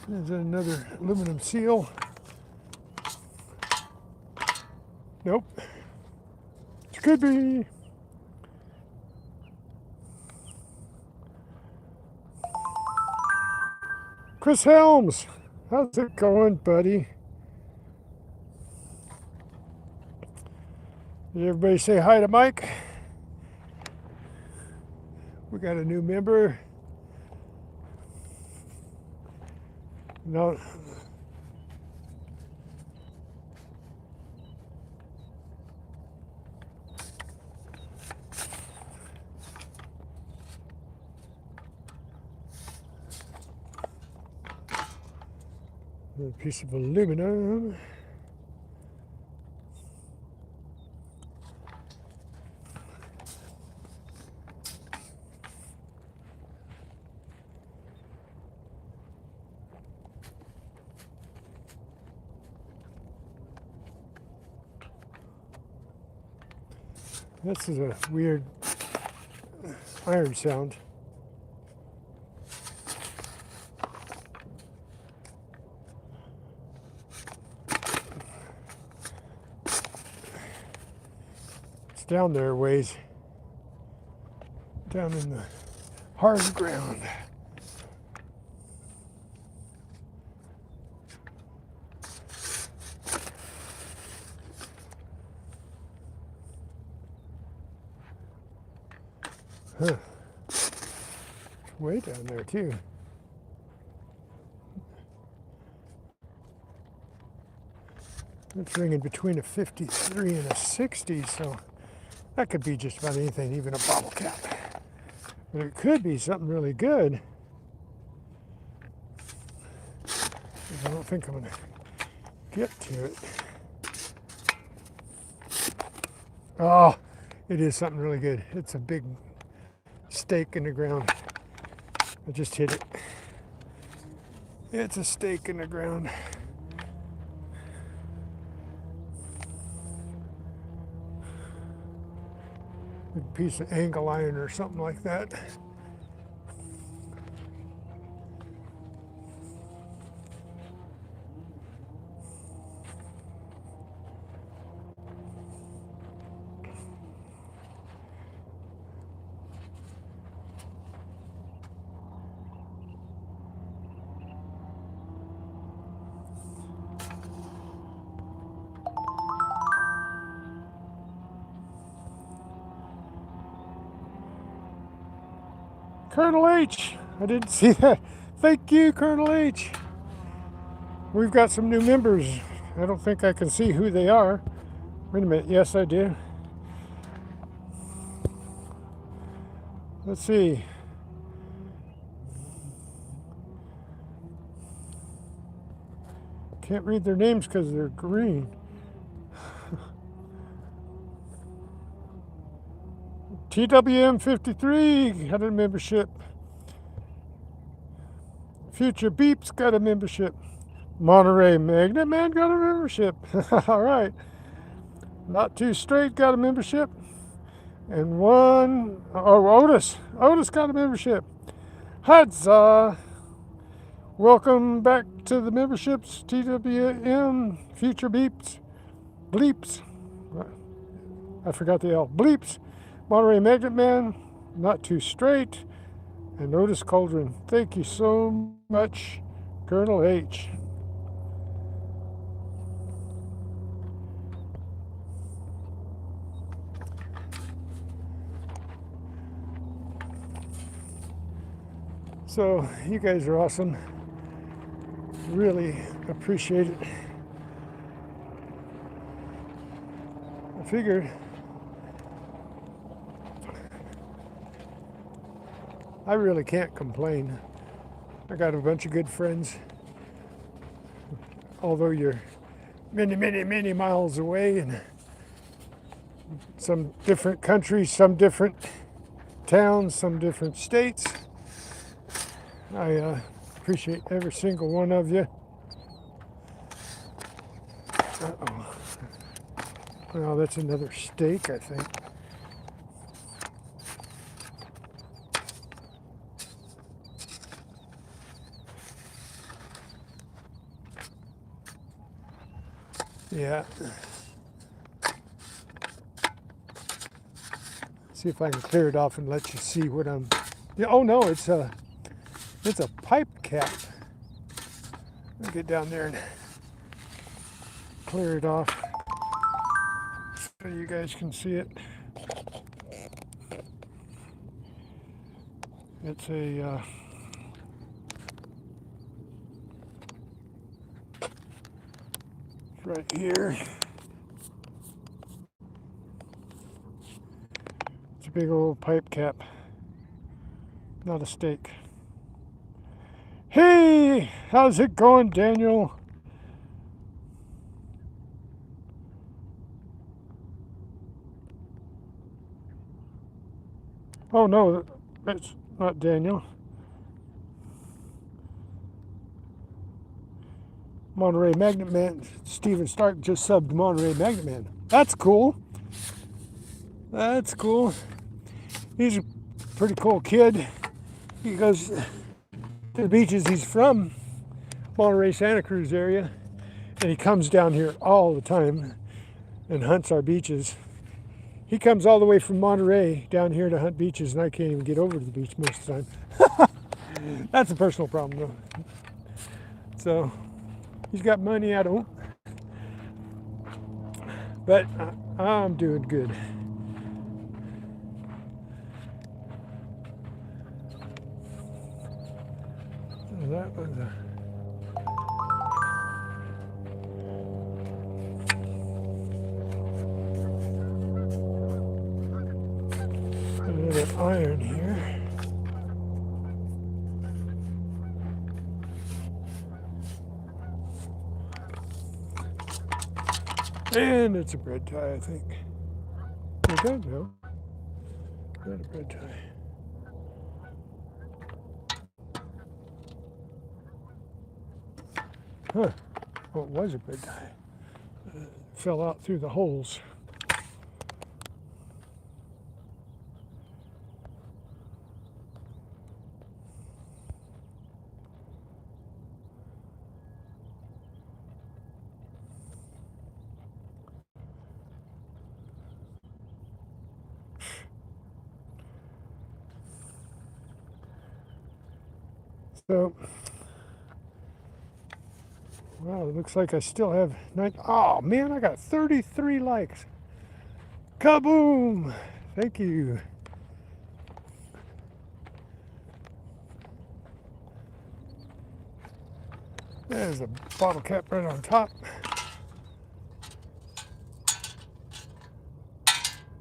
There's another aluminum seal. Nope. It could be. Chris Helms, how's it going, buddy? Did everybody say hi to Mike? We got a new member. No. A piece of aluminum. This is a weird iron sound. It's down there a ways, down in the hard ground. Huh. It's way down there too. It's ringing between a 53 and a 60, so that could be just about anything, even a bottle cap. But it could be something really good. I don't think I'm going to get to it. Oh, it is something really good. It's a big stake in the ground. I just hit it. It's a stake in the ground. A piece of angle iron or something like that. Colonel H, I didn't see that. Thank you, Colonel H. We've got some new members. I don't think I can see who they are. Wait a minute, yes I do. Let's see. Can't read their names because they're green. TWM53 got a membership. Future Beeps got a membership. Monterey Magnet Man got a membership. All right. Not Too Straight got a membership. And Otis. Otis got a membership. Hudzah. Welcome back to the memberships. TWM, Future Beeps, Bleeps. I forgot the L. Bleeps. Monterey Magnet Man, Not Too Straight, and Otis Cauldron. Thank you so much, Colonel H. So, you guys are awesome. Really appreciate it. I figured I really can't complain. I got a bunch of good friends. Although you're many, many, many miles away in some different countries, some different towns, some different states, I appreciate every single one of you. Uh-oh. Well, that's another stake, I think. Yeah. See if I can clear it off and let you see what I'm. Yeah, oh no, it's a pipe cap. Let me get down there and clear it off so you guys can see it. It's a right here. It's a big old pipe cap, not a stake. Hey, how's it going, Daniel? Oh no, that's not Daniel. Monterey Magnet Man. Steven Stark just subbed Monterey Magnet Man. That's cool. That's cool. He's a pretty cool kid. He goes to the beaches. He's from Monterey, Santa Cruz area, and he comes down here all the time and hunts our beaches. He comes all the way from Monterey down here to hunt beaches, and I can't even get over to the beach most of the time. That's a personal problem, though. So he's got money, I don't. But I'm doing good. So that was iron here. And it's a bread tie, I think. Is that? No. Not a bread tie. Huh. Well, it was a bread tie. Fell out through the holes. So, wow, it looks like I still have 9. Oh man, I got 33 likes. Kaboom! Thank you. There's a bottle cap right on top.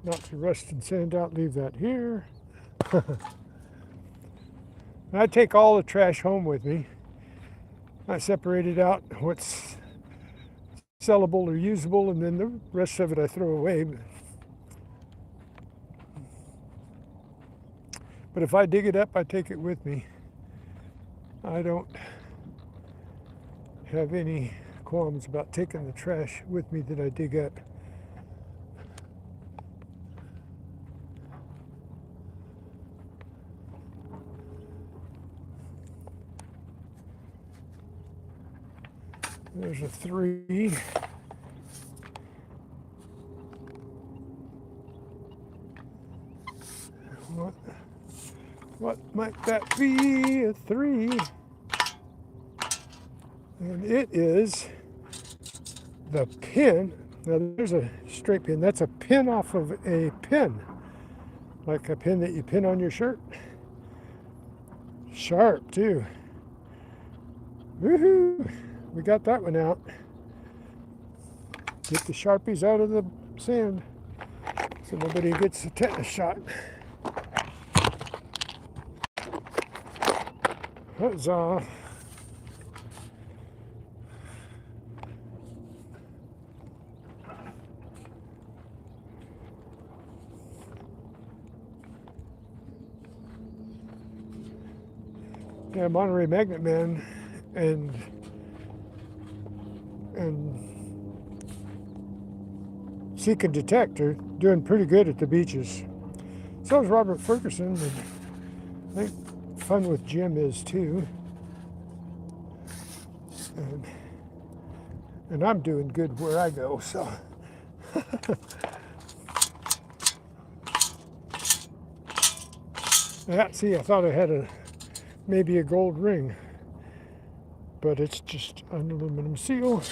Not to rust and sand out, leave that here. I take all the trash home with me. I separated out what's sellable or usable, and then the rest of it I throw away. But if I dig it up, I take it with me. I don't have any qualms about taking the trash with me that I dig up. There's a 3. What might that be? A 3. And it is the pin. Now there's a straight pin. That's a pin off of a pin. Like a pin that you pin on your shirt. Sharp too. Woohoo! We got that one out. Get the Sharpies out of the sand so nobody gets a tetanus shot. Huzzah! Yeah, Monterey Magnet Man and Seek and Detect are doing pretty good at the beaches. So is Robert Ferguson, and I think Fun with Jim is too. And I'm doing good where I go, so. Yeah, see, I thought I had maybe a gold ring, but it's just an aluminum seal.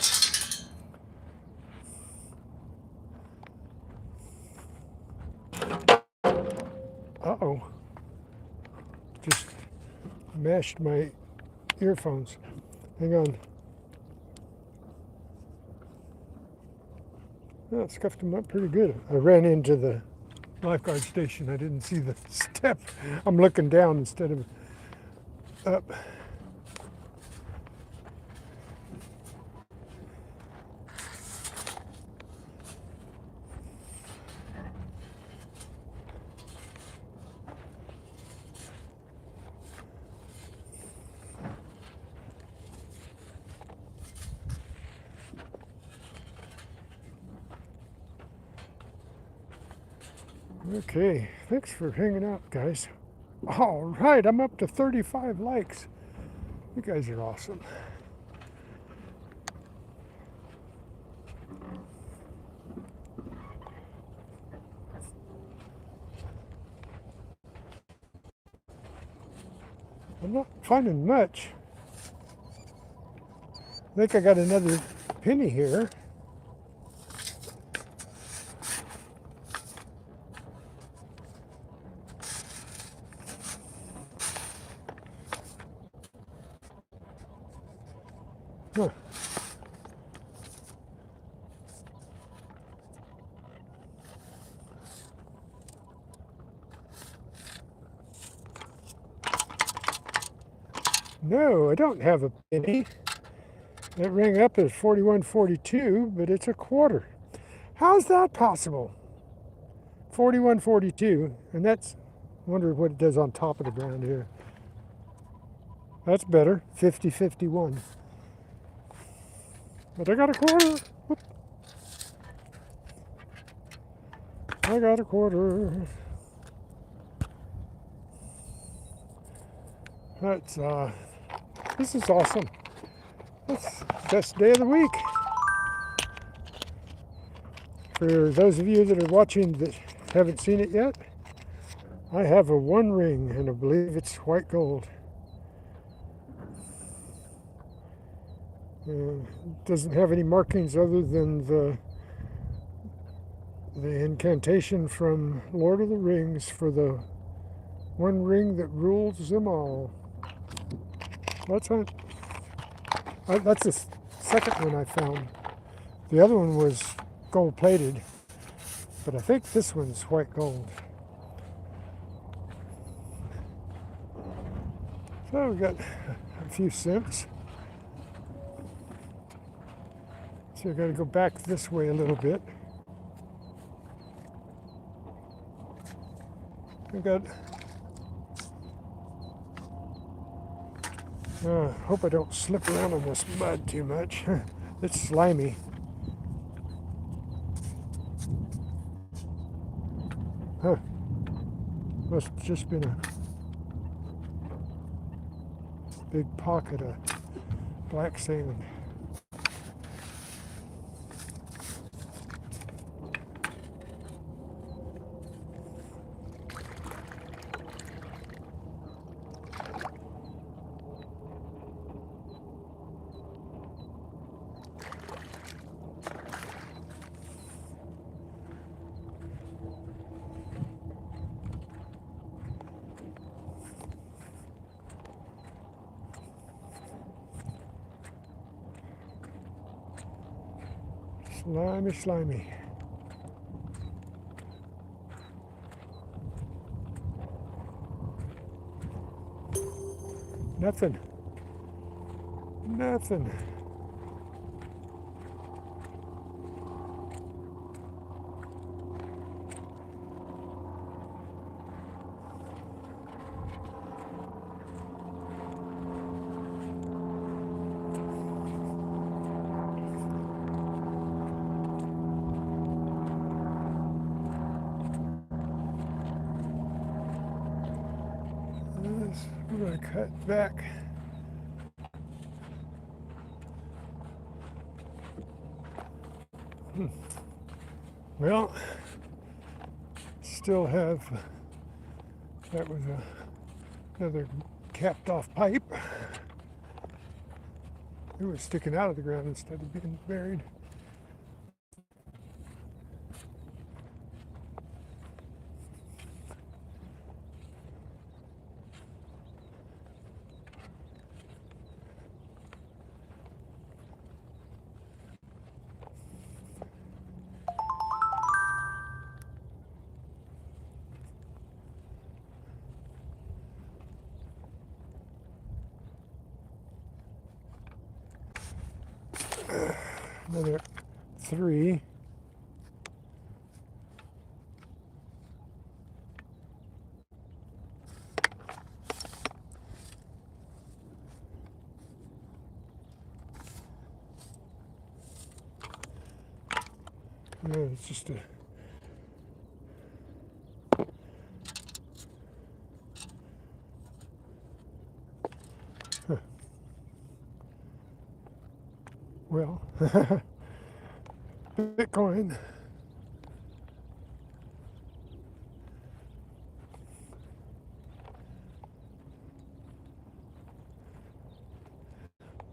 Uh-oh. Just mashed my earphones. Hang on. Oh, scuffed them up pretty good. I ran into the lifeguard station. I didn't see the step. I'm looking down instead of up. Okay, thanks for hanging out, guys. All right, I'm up to 35 likes. You guys are awesome. I'm not finding much. I think I got another penny here. Huh. No, I don't have a penny. It rang up as 41.42, but it's a quarter. How's that possible? 41.42, and that's, wonder what it does on top of the ground here. That's better, 50.51. But I got a quarter. Whoop. I got a quarter. That's this is awesome. That's the best day of the week. For those of you that are watching that haven't seen it yet, I have a one ring, and I believe it's white gold. It doesn't have any markings other than the incantation from Lord of the Rings for the one ring that rules them all. Let's hunt. That's the second one I found. The other one was gold plated, but I think this one's white gold. So we got a few cents. So I got to go back this way a little bit. I got. Hope I don't slip around on this mud too much. It's slimy. Huh. Must have just been a big pocket of black sand. Slimy, slimy. Nothing. Nothing. We're going to cut back. Well, still have, that was another capped off pipe. It was sticking out of the ground instead of being buried. Another 3. No, it's just a well, Bitcoin.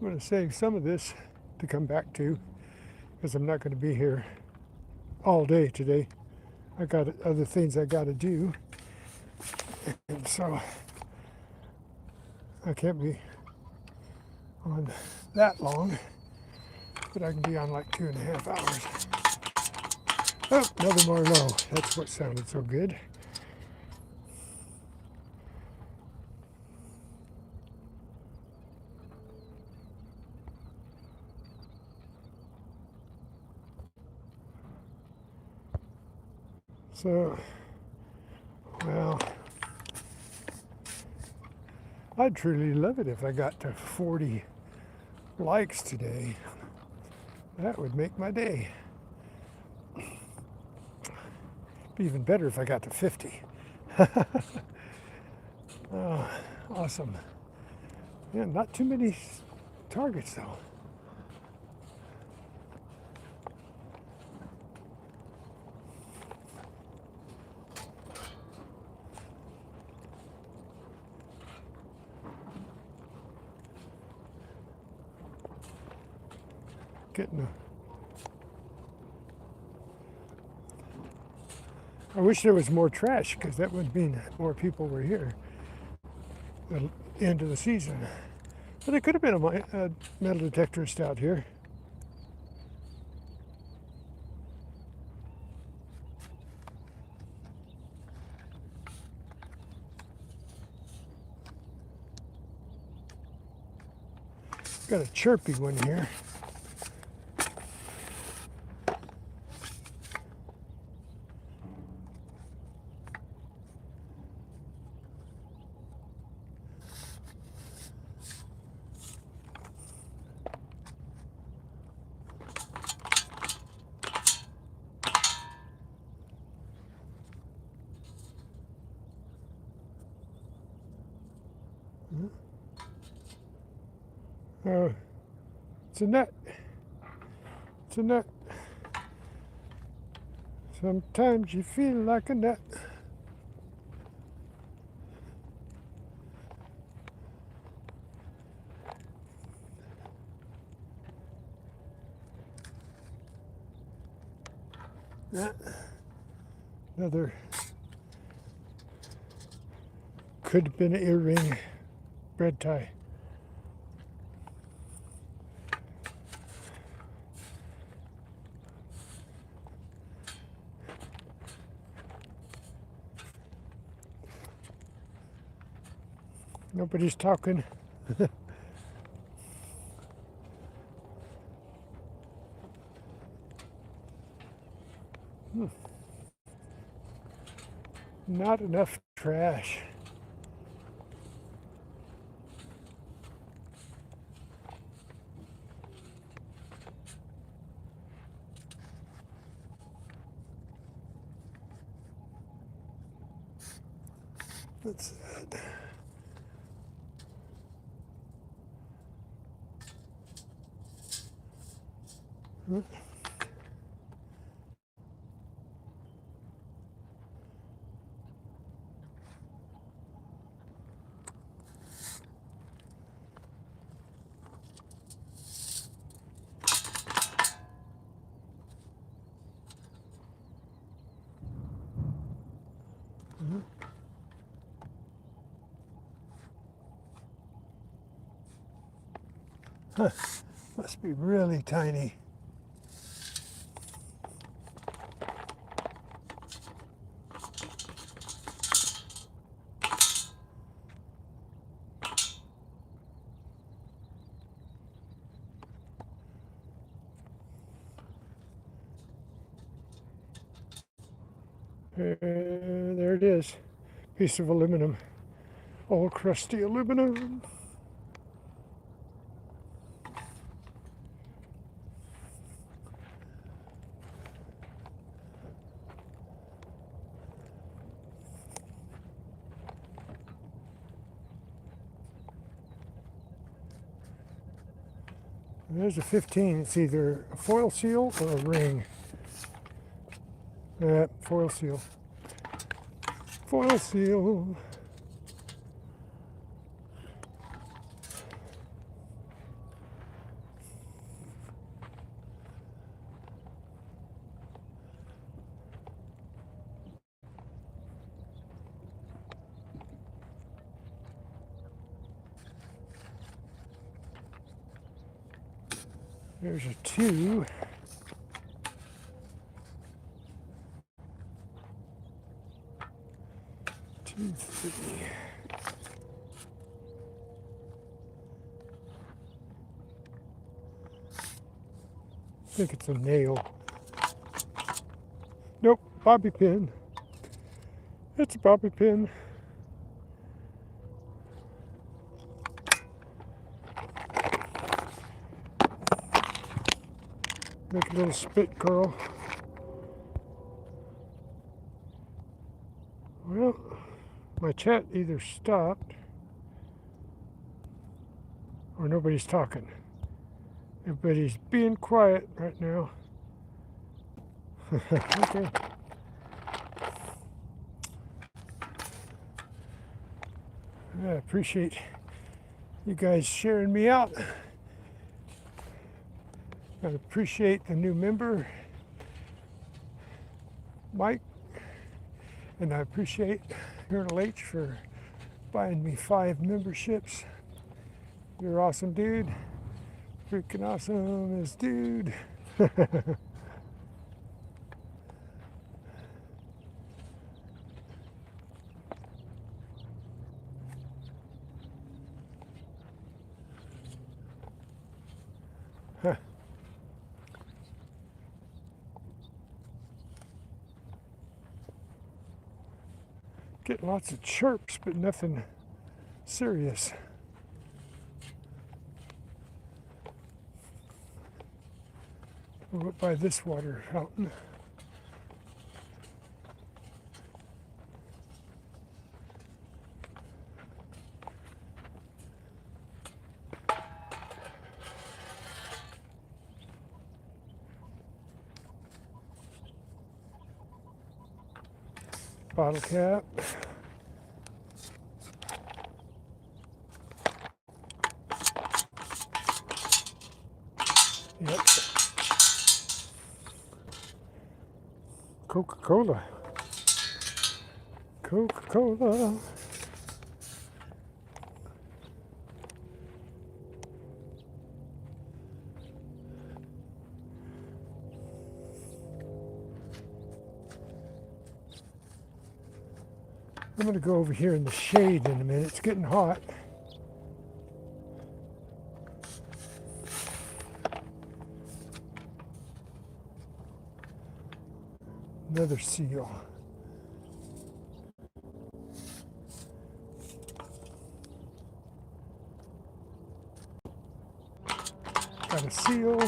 I'm going to save some of this to come back to, because I'm not going to be here all day today. I got other things I got to do, and so I can't be on that long, but I can be on like 2.5 hours. Oh, another Marlowe. That's what sounded so good. So, well, I'd truly love it if I got to 40 likes today. That would make my day. Be even better if I got to 50. Oh, awesome. Yeah, not too many targets though. Getting I wish there was more trash because that would mean more people were here at the end of the season. But there could have been a metal detectorist out here. Got a chirpy one here. Oh, it's a nut. It's a nut. Sometimes you feel like a nut. Another could have been an earring, bread tie. Nobody's talking. Not enough trash. That's it. Huh. Must be really tiny. There it is. Piece of aluminum. Old crusty aluminum. There's a 15. It's either a foil seal or a ring. Foil seal. Foil seal. There's a 2. Two, 3. I think it's a nail. Nope, bobby pin. It's a bobby pin. Make a little spit curl. Well, my chat either stopped or nobody's talking. Everybody's being quiet right now. Okay. I appreciate you guys sharing me out. I appreciate the new member, Mike, and I appreciate Colonel H for buying me 5 memberships. You're awesome, dude. Freaking awesome as dude. Getting lots of chirps, but nothing serious. We'll go by this water fountain. Bottle cap. Yep. Coca-Cola. Coca-Cola. I'm going to go over here in the shade in a minute. It's getting hot. Another seal. Got a seal.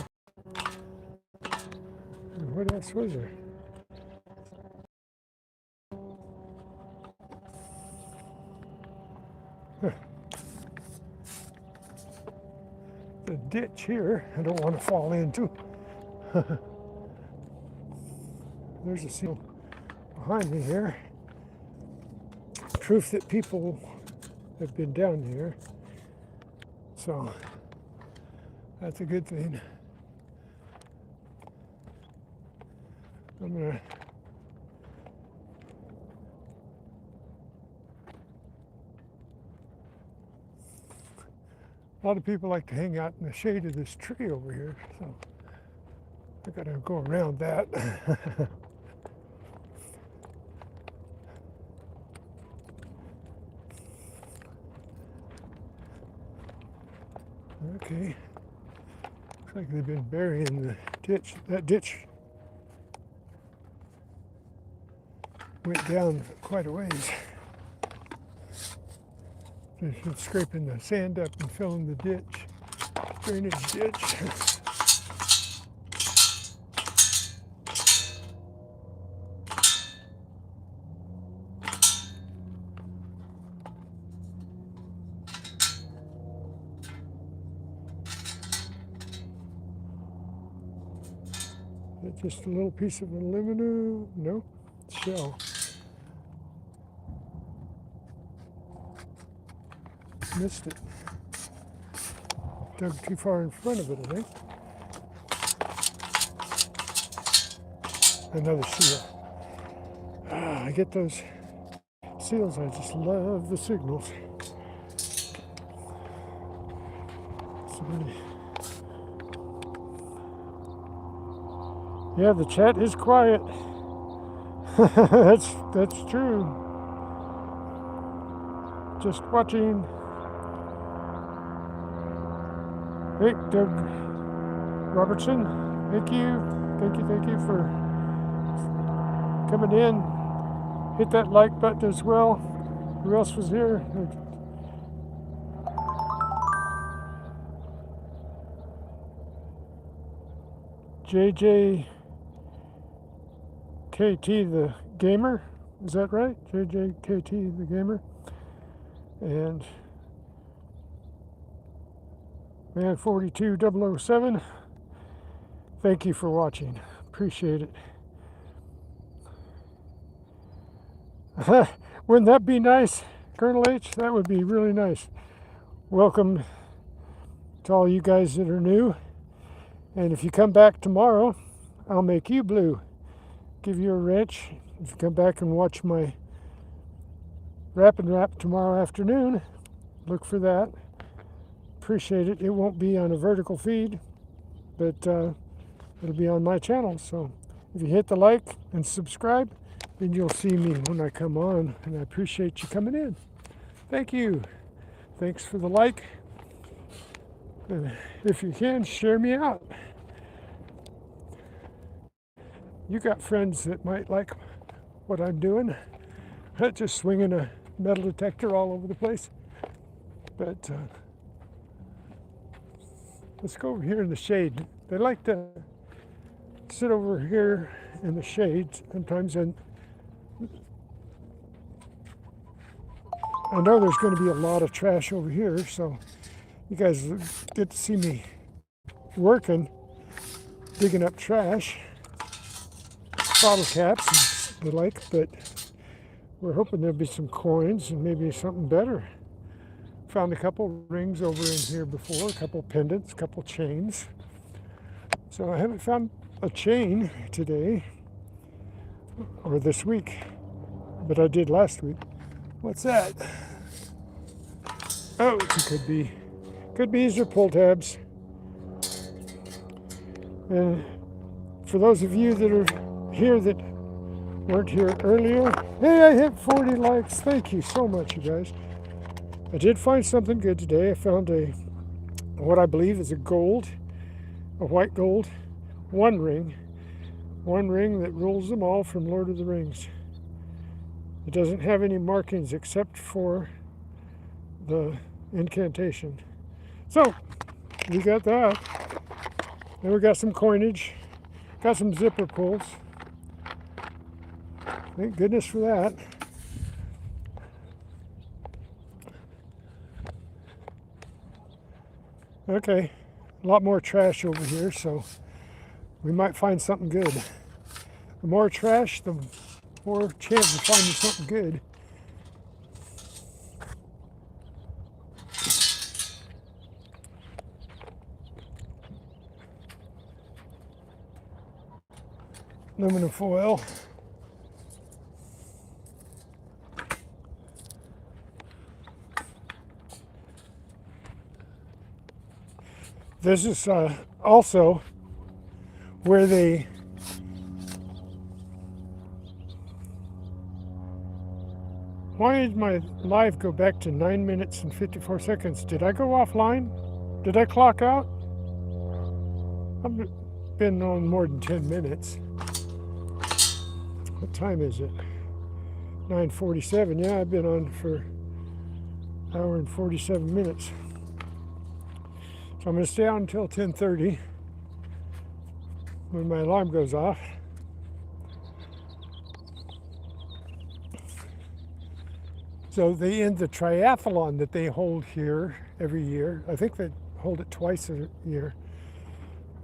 And what else was there? The ditch here, I don't want to fall into. There's a seal behind me here. Proof that people have been down here. So that's a good thing. I'm gonna a lot of people like to hang out in the shade of this tree over here, so I gotta go around that. Okay, looks like they've been burying the ditch. That ditch went down quite a ways. They've been scraping the sand up and filling the ditch, drainage ditch. Is that just a little piece of aluminum? No, shell. Missed it. Dug too far in front of it, I think. Another seal. I get those seals. I just love the signals. Somebody. Yeah, the chat is quiet. that's true. Just watching. Hey, Doug Robertson, thank you for coming in. Hit that like button as well. Who else was here? JJKT the Gamer. Is that right? JJKT the Gamer. And Man 42007. Thank you for watching. Appreciate it. Wouldn't that be nice, Colonel H? That would be really nice. Welcome to all you guys that are new. And if you come back tomorrow, I'll make you blue. Give you a wrench. If you come back and watch my wrap and wrap tomorrow afternoon, look for that. Appreciate it. It won't be on a vertical feed, but it'll be on my channel. So if you hit the like and subscribe, then you'll see me when I come on. And I appreciate you coming in. Thank you. Thanks for the like. And if you can, share me out. You got friends that might like what I'm doing. Just swinging a metal detector all over the place. But let's go over here in the shade. They like to sit over here in the shade sometimes, and I know there's going to be a lot of trash over here, so you guys get to see me working, digging up trash, bottle caps and the like, but we're hoping there'll be some coins and maybe something better. Found a couple rings over in here before, a couple pendants, a couple chains. So I haven't found a chain today or this week, but I did last week. What's that? Oh, it could be these are pull tabs. And for those of you that are here that weren't here earlier, hey, I hit 40 likes. Thank you so much, you guys. I did find something good today. I found what I believe is a white gold, one ring that rules them all from Lord of the Rings. It doesn't have any markings except for the incantation. So we got that. Then we got some coinage, got some zipper pulls. Thank goodness for that. Okay, a lot more trash over here, so we might find something good. The more trash, the more chance of finding something good. Aluminum foil. This is also where they why did my live go back to 9 minutes and 54 seconds? Did I go offline? Did I clock out? I've been on more than 10 minutes. What time is it? 9:47. Yeah, I've been on for an hour and 47 minutes. So I'm going to stay on until 10:30 when my alarm goes off. So they end the triathlon that they hold here every year. I think they hold it twice a year.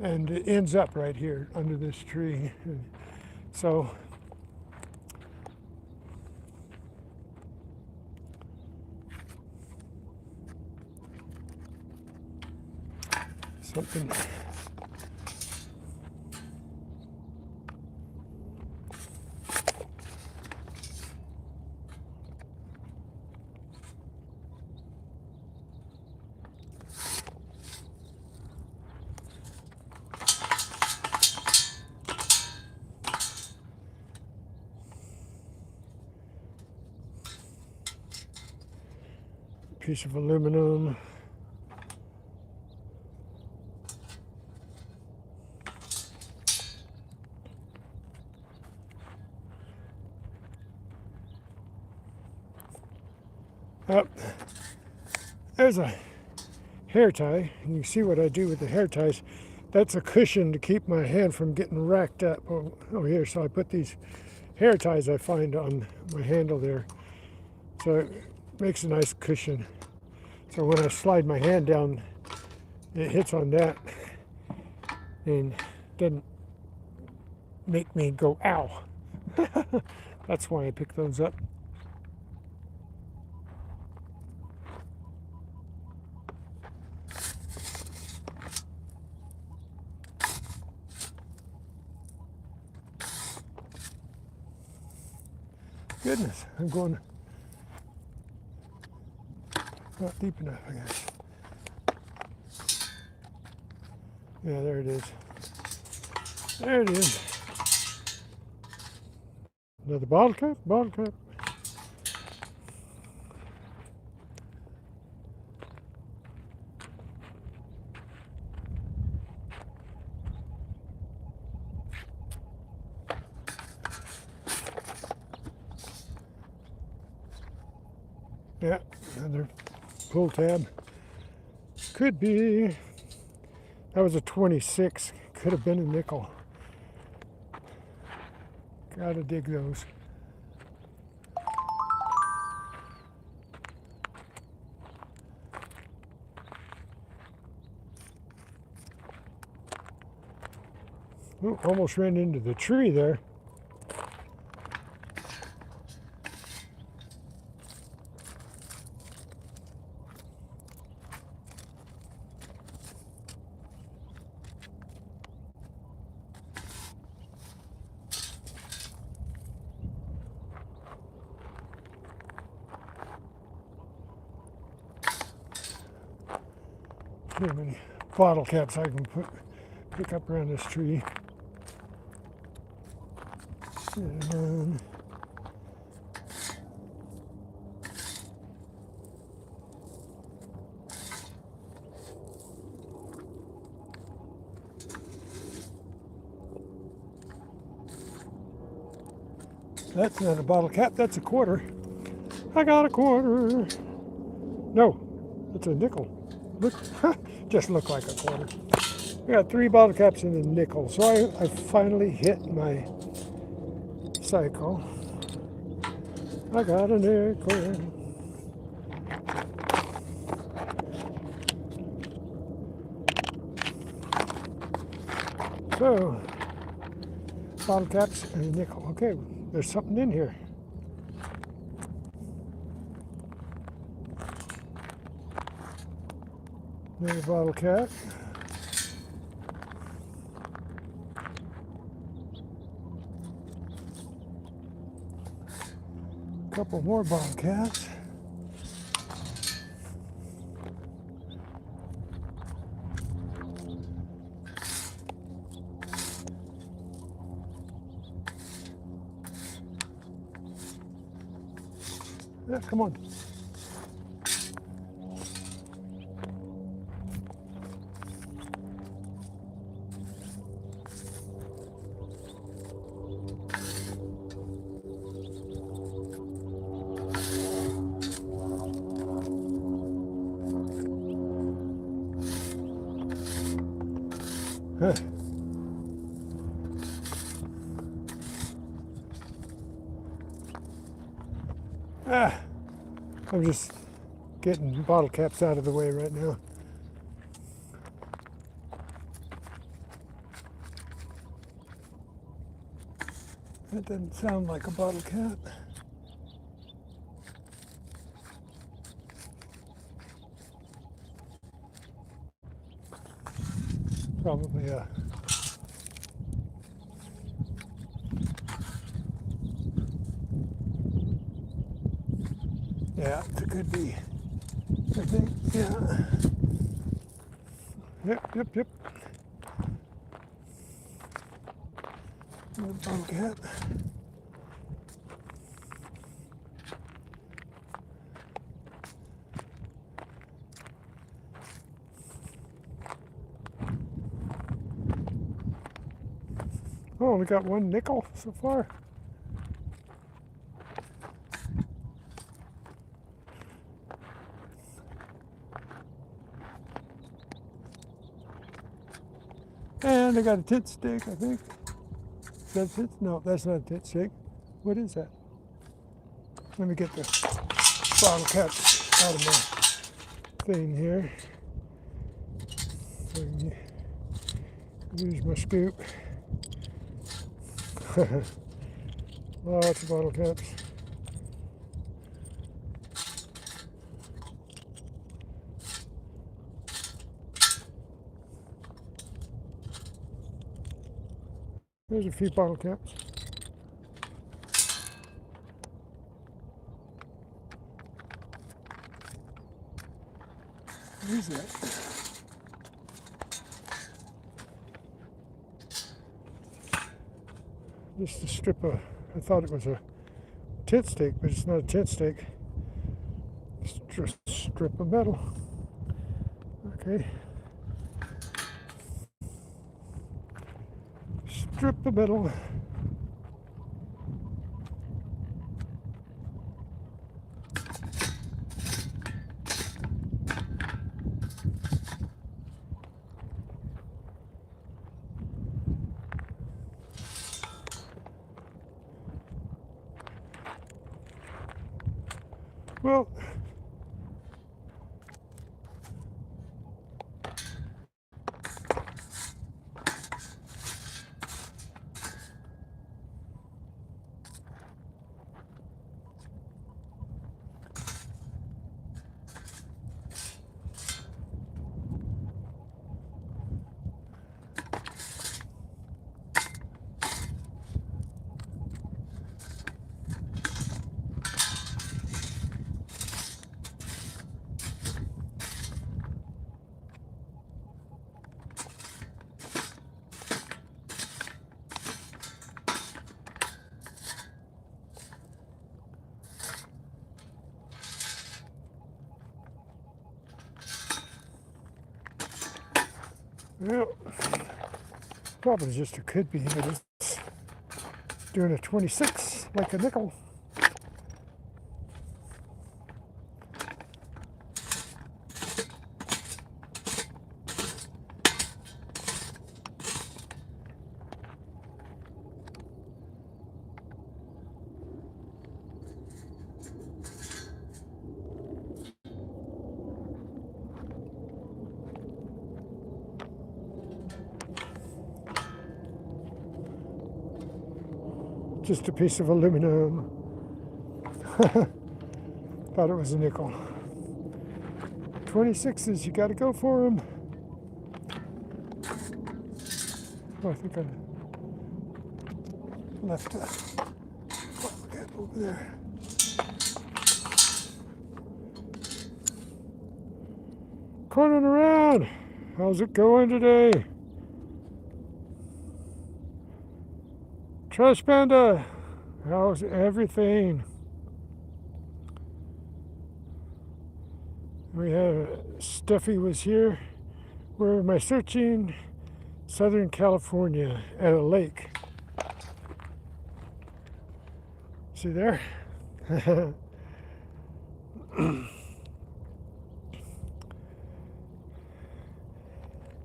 And it ends up right here under this tree. So something. Piece of aluminum. Up. There's a hair tie, and you see what I do with the hair ties. That's a cushion to keep my hand from getting racked up. Oh, here, so I put these hair ties I find on my handle there. So it makes a nice cushion. So when I slide my hand down, it hits on that and doesn't make me go, ow. That's why I pick those up. Goodness, I'm going not deep enough, I guess. Yeah, there it is. There it is. Another bottle cap, bottle cap. Yeah, another pull tab. Could be, that was a 26. Could have been a nickel. Gotta dig those. Ooh, almost ran into the tree there. See how many bottle caps I can pick up around this tree. And that's not a bottle cap, that's a quarter. I got a quarter. No, it's a nickel. Look, just look like a quarter. I got 3 bottle caps and a nickel. So I finally hit my cycle. I got a nickel. So, bottle caps and a nickel. Okay, there's something in here. Another bottle cap. A couple more bottle caps. Yeah, come on. Huh. I'm just getting bottle caps out of the way right now. That doesn't sound like a bottle cap. Probably a yeah, it could be. I think, yeah. Yep. Bottle cap. Oh, we got 1 nickel so far. And I got a tit stick, I think. Is that a tit? No, that's not a tit stick. What is that? Let me get the bottle caps out of my thing here. So I can use my scoop. Lots of bottle caps. There's a few bottle caps. What is that? Just a strip of, I thought it was a tit stick, but it's not a tit stick. It's just a strip of metal. Okay. Strip of metal. Well, well, probably just a could be, but it's doing a 26 like a nickel. Just a piece of aluminum. Thought it was a nickel. 26s, you gotta go for them. Oh, I think I left a bottle cap over there. Cornering around. How's it going today? Trash Panda, how's everything? We have Steffi was here. Where am I searching? Southern California at a lake. See there?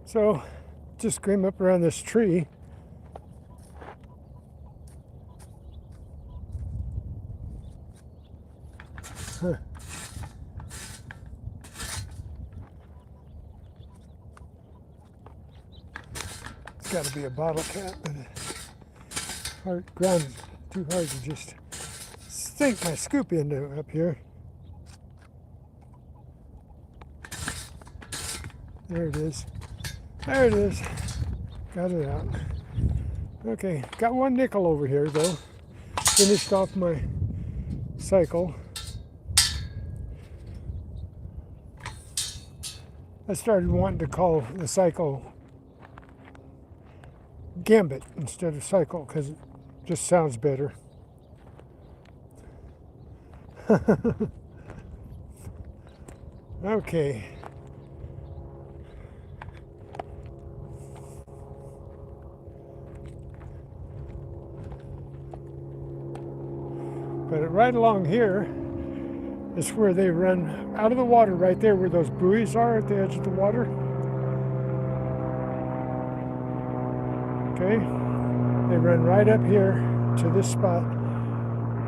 So, just came up around this tree. It's got to be a bottle cap, but hard ground too hard to just sink my scoop into up here. There it is. There it is. Got it out. Okay, got one nickel over here though. Finished off my cycle. I started wanting to call the cycle Gambit instead of cycle because it just sounds better. Okay. But right along here is where they run out of the water, right there where those buoys are at the edge of the water. Okay, they run right up here to this spot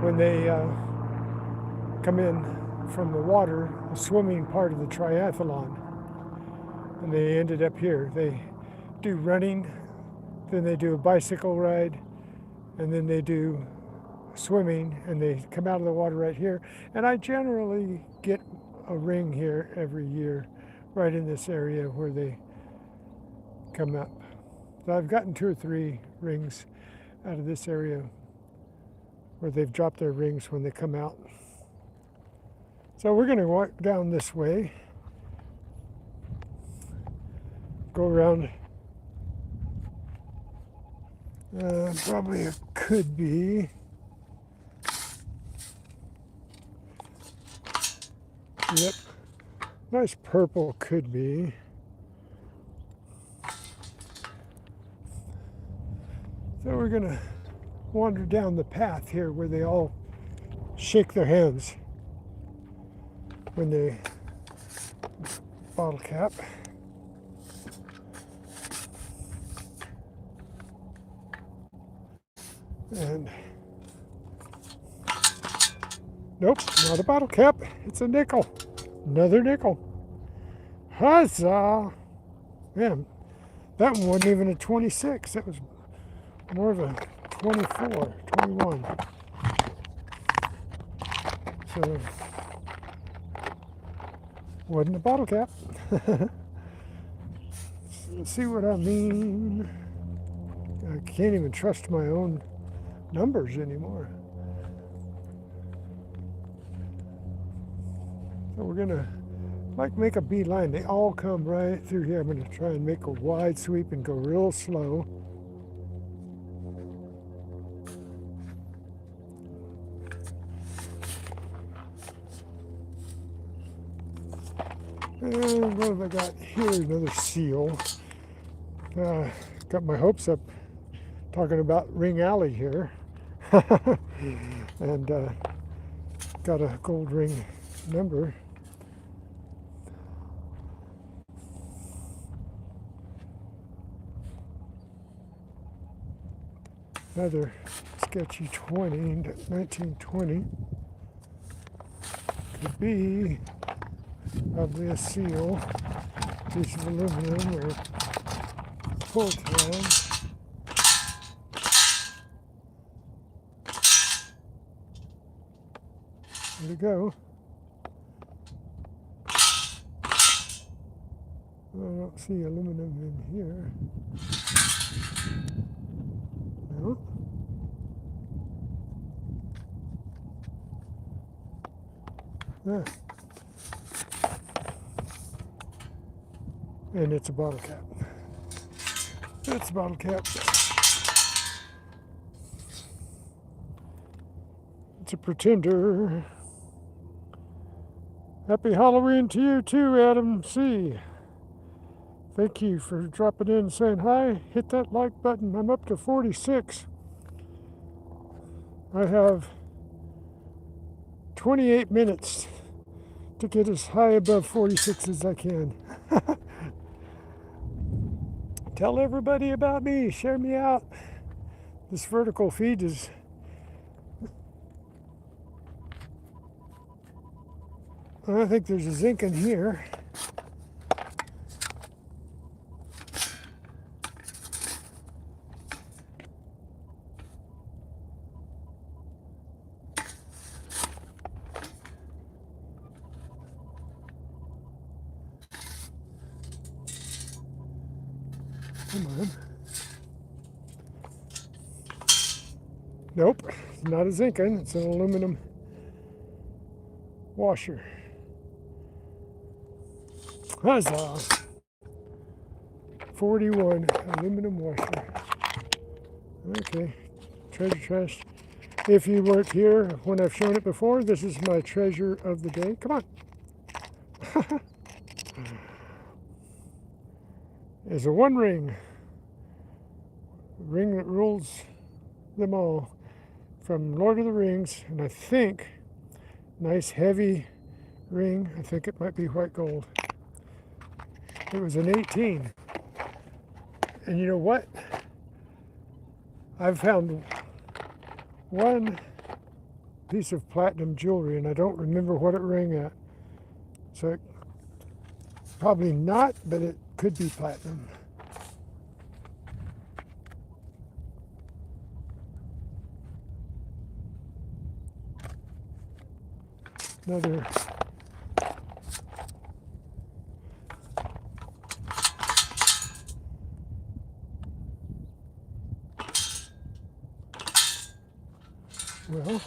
when they come in from the water, the swimming part of the triathlon, and they ended up here. They do running, then they do a bicycle ride, and then they do swimming, and they come out of the water right here. And I generally get a ring here every year, right in this area where they come up. So I've gotten 2 or 3 rings out of this area where they've dropped their rings when they come out. So we're going to walk down this way, go around, probably it could be, yep, nice purple could be. So we're going to wander down the path here where they all shake their hands when they bottle cap. And nope, not a bottle cap. It's a nickel. Another nickel. Huzzah! Man, that one wasn't even a 26. That was more of a 24, 21. So, wasn't a bottle cap. See what I mean? I can't even trust my own numbers anymore. So we're gonna make a beeline. They all come right through here. I'm gonna try and make a wide sweep and go real slow. And what have I got here? Another seal. Got my hopes up talking about Ring Alley here. And got a gold ring number. Another sketchy 20, 1920. Could be probably a seal, piece of aluminum or pull tab. There we go. I don't see aluminum in here. No. Ah. And it's a bottle cap. That's a bottle cap. It's a pretender. Happy Halloween to you too, Adam C. Thank you for dropping in and saying hi. Hit that like button. I'm up to 46. I have 28 minutes to get as high above 46 as I can. Tell everybody about me. Share me out. This vertical feed is I think there's a zinc in here. Come on. Nope, not a zinc-in. It's an aluminum washer. Huzzah! 41 aluminum washer. Okay, treasure chest. If you weren't here when I've shown it before, this is my treasure of the day. Come on. It's a one ring. Ring that rules them all. From Lord of the Rings, and I think, nice heavy ring. I think it might be white gold. It was an 18. And you know what? I've found one piece of platinum jewelry, and I don't remember what it rang at. So it, probably not, but it could be platinum. Another well,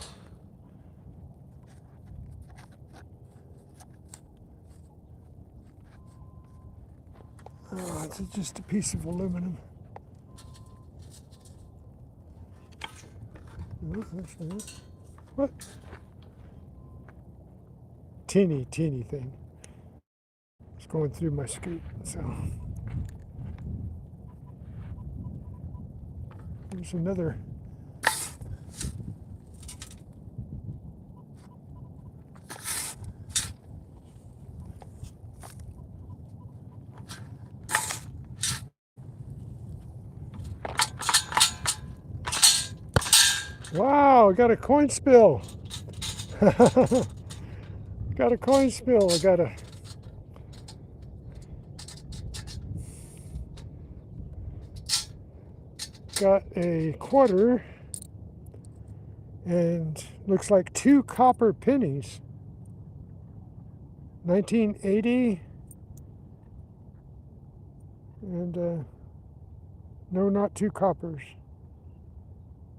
oh, it's just a piece of aluminum. Oh, that's not it. What? Teeny thing. It's going through my scoop, so. There's another. Wow, I got a coin spill. Got a coin spill. I got a quarter and looks like 2 copper pennies. 1980 and no, not 2 coppers.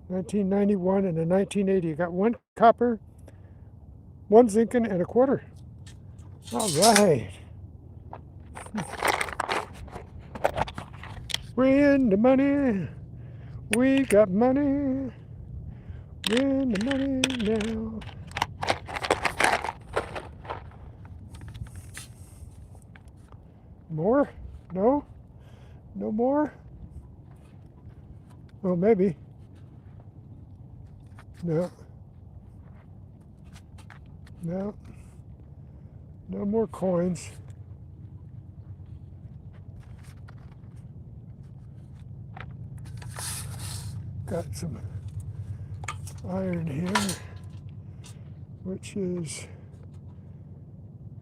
1991 and a 1980. I got 1 copper, 1 zinc, and a quarter. All right. We're in the money. We got money. We're in the money now. More? No? No more? Oh, maybe. No. No. No more coins. Got some iron here, which is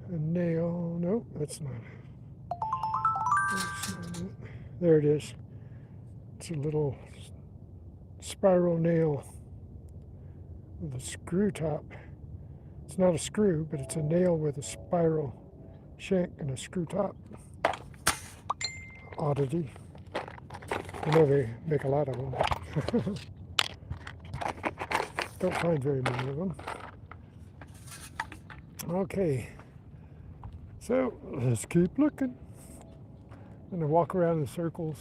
a nail. Nope, that's not it. That's not it. There it is. It's a little spiral nail with a screw top. It's not a screw, but it's a nail with a spiral shank and a screw top. Oddity. I know they make a lot of them. Don't find very many of them. Okay, so let's keep looking. I'm gonna walk around in circles.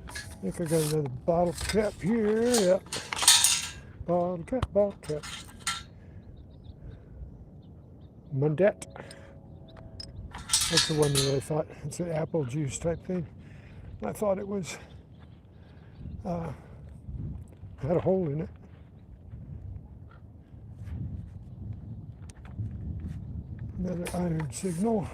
I think I got another bottle cap here. Yep. Bottle cap. Mundet. That's the one that I thought, it's an apple juice type thing. I thought it was, had a hole in it. Another iron signal.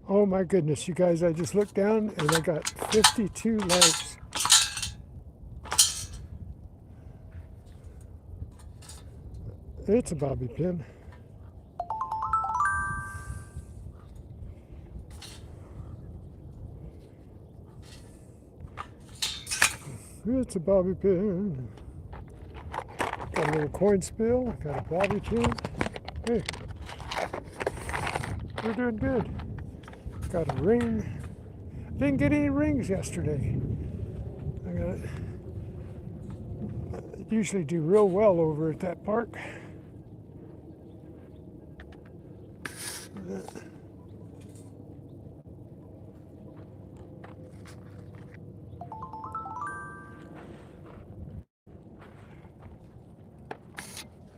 Oh my goodness, you guys, I just looked down and I got 52 legs. It's a bobby pin. It's a bobby pin. Got a little coin spill, got a bobby pin. Hey, we're doing good. Got a ring. Didn't get any rings yesterday. I got it. Usually do real well over at that park.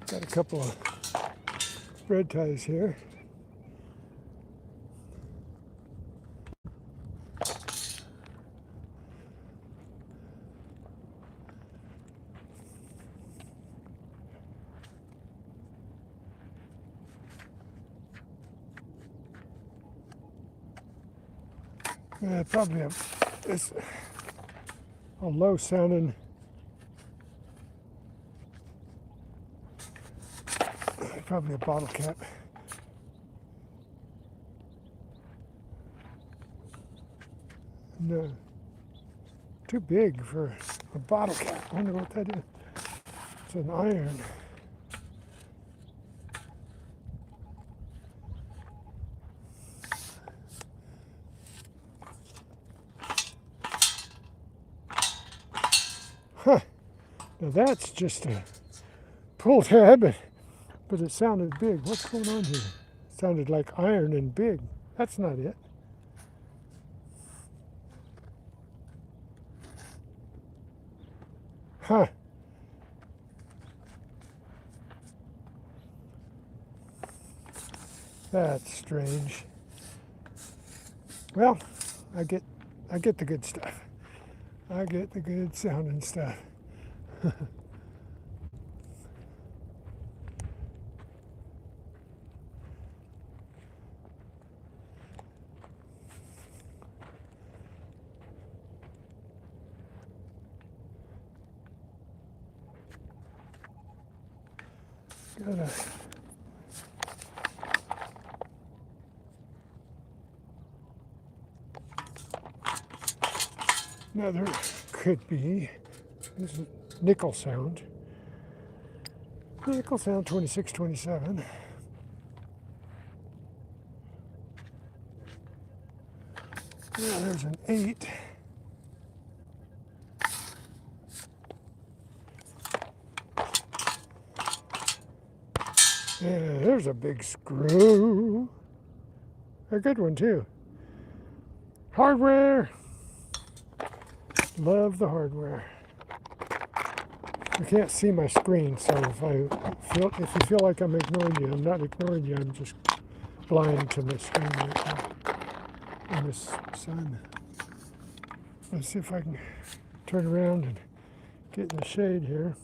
Got a couple of thread ties here. Probably it's a low sounding. Probably a bottle cap. No, too big for a bottle cap. I wonder what that is. It's an iron. Huh. Now that's just a pull tab, but it sounded big. What's going on here? It sounded like iron and big. That's not it. Huh. That's strange. Well, I get the good stuff. I get the good sounding stuff. Gotta another could be this is nickel sound. Nickel sound 2627. Yeah, there's an 8. Yeah, there's a big screw. A good one too. Hardware. Love the hardware. I can't see my screen, so if you feel like I'm ignoring you, I'm not ignoring you. I'm just blind to my screen right now in this sun. Let's see if I can turn around and get in the shade here.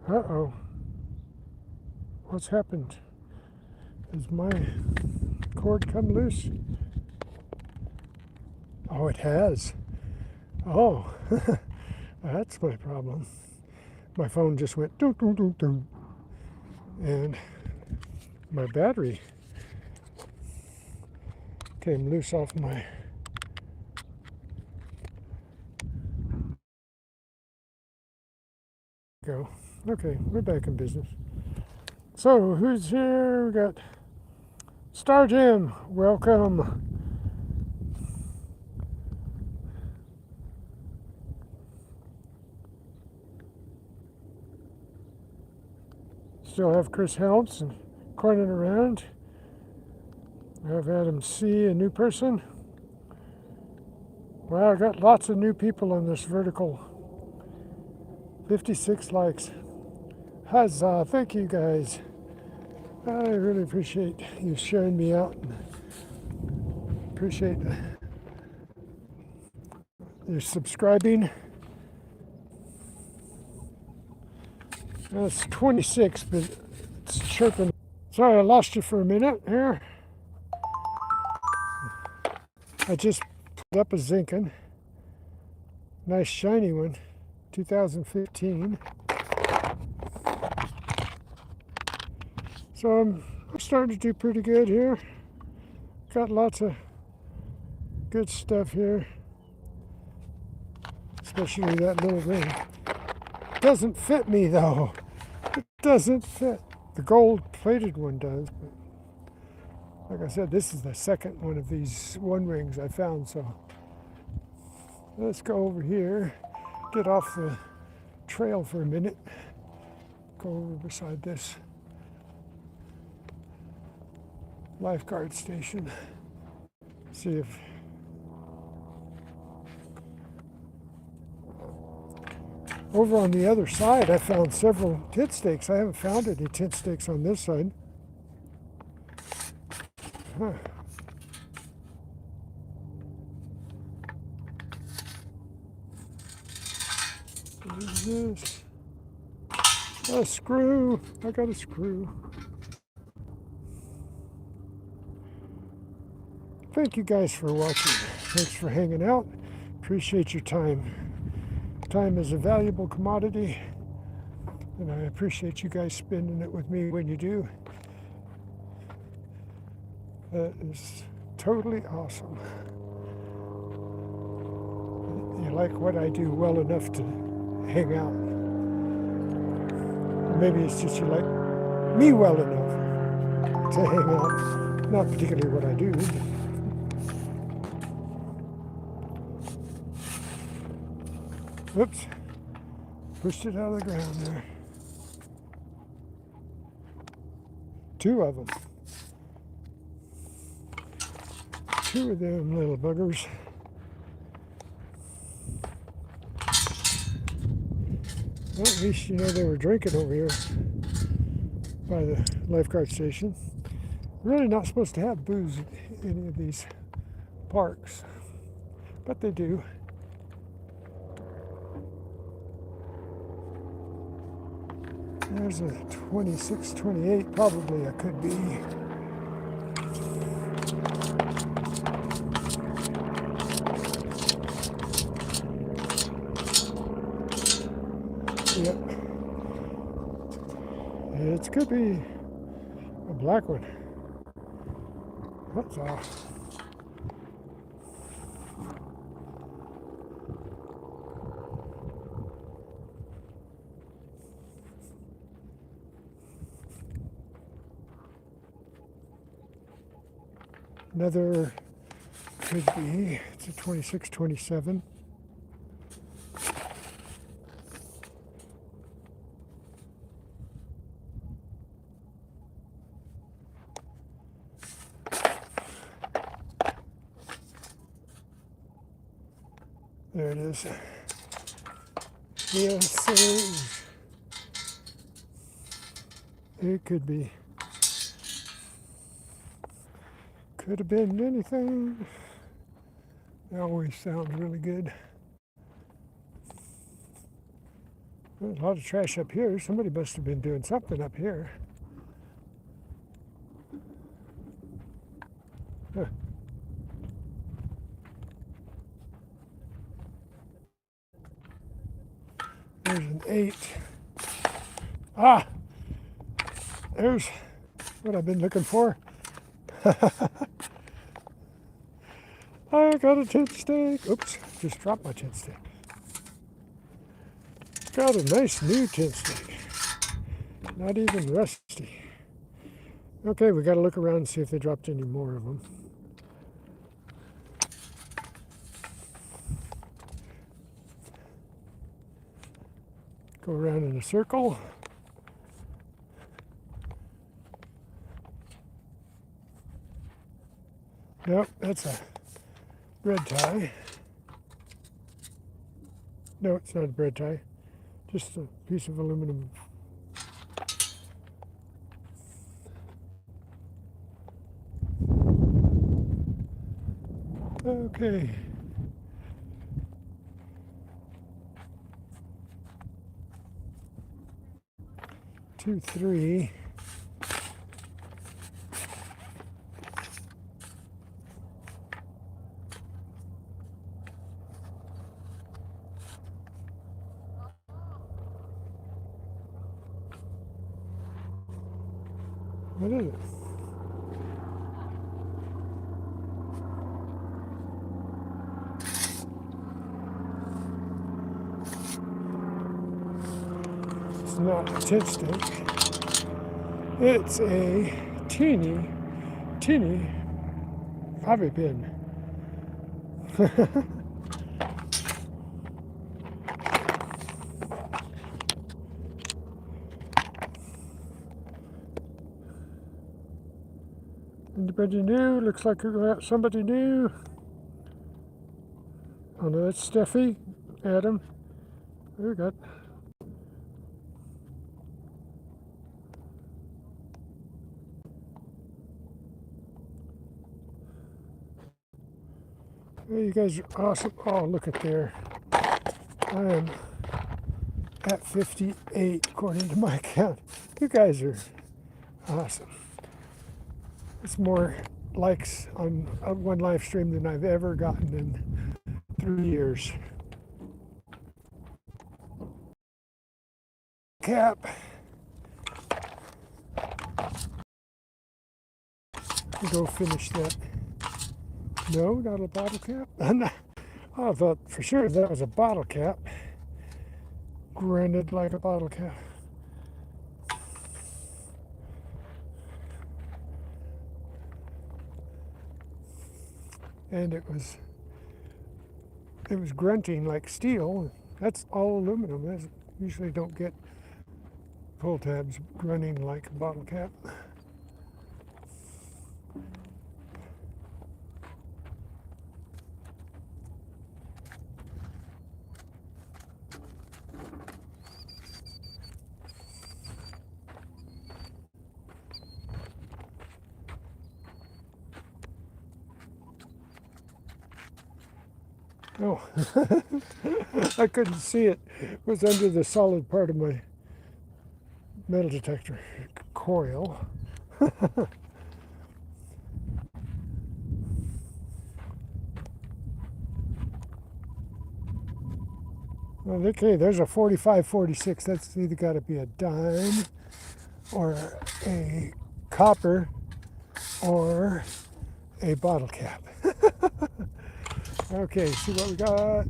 Uh-oh. What's happened? Has my cord come loose? Oh, it has. Oh, that's my problem. My phone just went doo doo doo doo, and my battery came loose off my. Go. Okay, we're back in business. So who's here? We got Star Jim. Welcome. Still have Chris Helms and cornering around. We have Adam C, a new person. Wow, I got lots of new people on this vertical. 56 likes. Huzzah, thank you guys. I really appreciate you sharing me out. And appreciate your subscribing. That's 26, but it's chirping. Sorry, I lost you for a minute here. I just pulled up a Zinkin. Nice shiny one, 2015. So I'm starting to do pretty good here. Got lots of good stuff here, especially that little ring. Doesn't fit me though. It doesn't fit. The gold plated one does, but like I said, this is the second one of these one rings I found, so let's go over here, get off the trail for a minute, go over beside this lifeguard station, see if over on the other side I found several tit stakes. I haven't found any tit stakes on this side. Huh. What is this? A screw. I got a screw. Thank you guys for watching. Thanks for hanging out. Appreciate your time. Time is a valuable commodity, and I appreciate you guys spending it with me when you do. That is totally awesome. You like what I do well enough to hang out. Maybe it's just you like me well enough to hang out. Not particularly what I do. Whoops. Pushed it out of the ground there. Two of them. Two of them little buggers. Well, at least you know they were drinking over here by the lifeguard station. Really not supposed to have booze at any of these parks, but they do. There's a 26, 28, probably a could be. Yep. It could be a black one. That's off. Another could be, it's a 26, 27. There it is. Yes, sir. It could be. Could have been anything. That always sounds really good. There's a lot of trash up here. Somebody must have been doing something up here. Huh. There's an 8. Ah! There's what I've been looking for. I got a tent stake. Oops, just dropped my tent stake. Got a nice new tent stake. Not even rusty. Okay, we got to look around and see if they dropped any more of them. Go around in a circle. Nope, that's a bread tie. No, it's not a bread tie. Just a piece of aluminum. Okay. Two, three. What is it? It's not a tent stake. It's a teeny bobby pin. Anybody new? Looks like we got somebody new. Oh no, that's Steffi, Adam. We got. Hey, you guys are awesome. Oh, look at there. I am at 58 according to my count. You guys are awesome. It's more likes on one live stream than I've ever gotten in 3 years. Cap. Go finish that. No, not a bottle cap. I thought for sure that was a bottle cap. Grinded like a bottle cap. And it was grunting like steel. That's all aluminum. That's, usually don't get pull tabs grunting like a bottle cap. Oh, I couldn't see it. It was under the solid part of my metal detector coil. Well, okay, there's a 4546. That's either got to be a dime or a copper or a bottle cap. Okay, see what we got.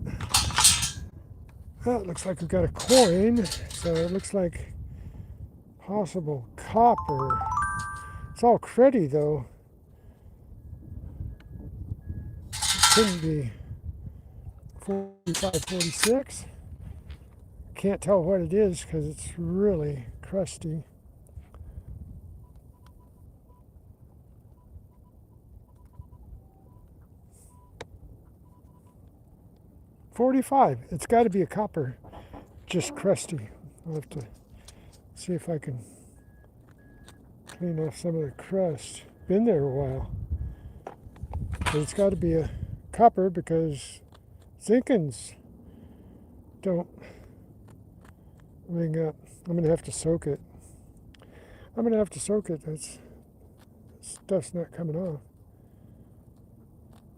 Well, it looks like we've got a coin, so it looks like possible copper. It's all cruddy though. It couldn't be 4546. Can't tell what it is because it's really crusty. $45. It's got to be a copper, just crusty. I'll have to see if I can clean off some of the crust. Been there a while. But it's got to be a copper because zincons don't ring up. I'm going to have to soak it. That's stuff's not coming off.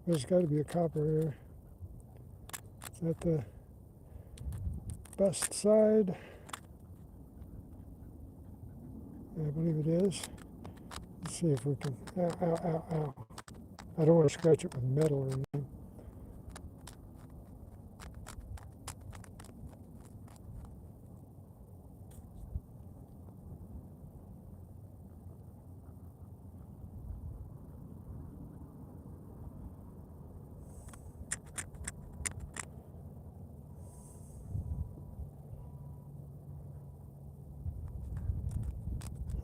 There's got to be a copper there. Is that the bust side? I believe it is. Let's see if we can. Ow, ow, ow, ow. I don't want to scratch it with metal or anything.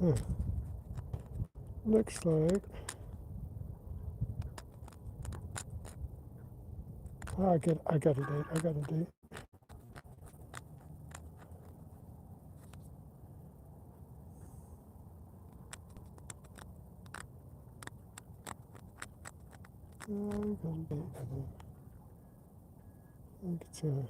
Huh. Looks like. Oh, I got a date. I think it's a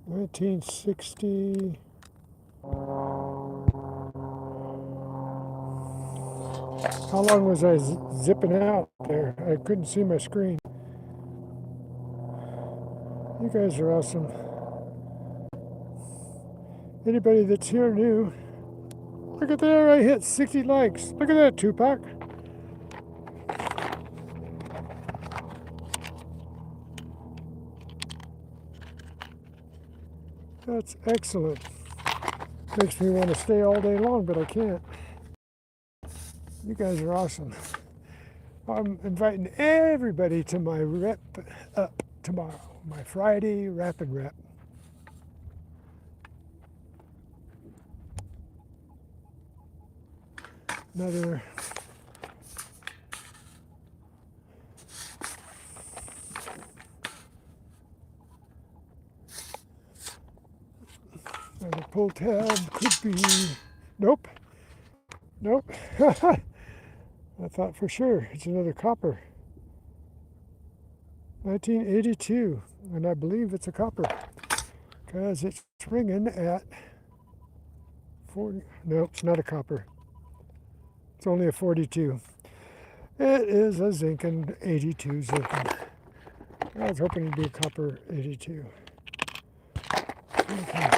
1960. How long was I zipping out there? I couldn't see my screen. You guys are awesome. Anybody that's here new, look at there, I hit 60 likes. Look at that, Tupac. That's excellent. Makes me want to stay all day long, but I can't. You guys are awesome. I'm inviting everybody to my rep up tomorrow, my Friday wrap and rep. Another pull tab could be, nope. I thought for sure it's another copper. 1982, and I believe it's a copper because it's ringing at 40. No, it's not a copper. It's only a 42. It is a zinkin 82 zinkin. I was hoping it'd be a copper 82. Okay.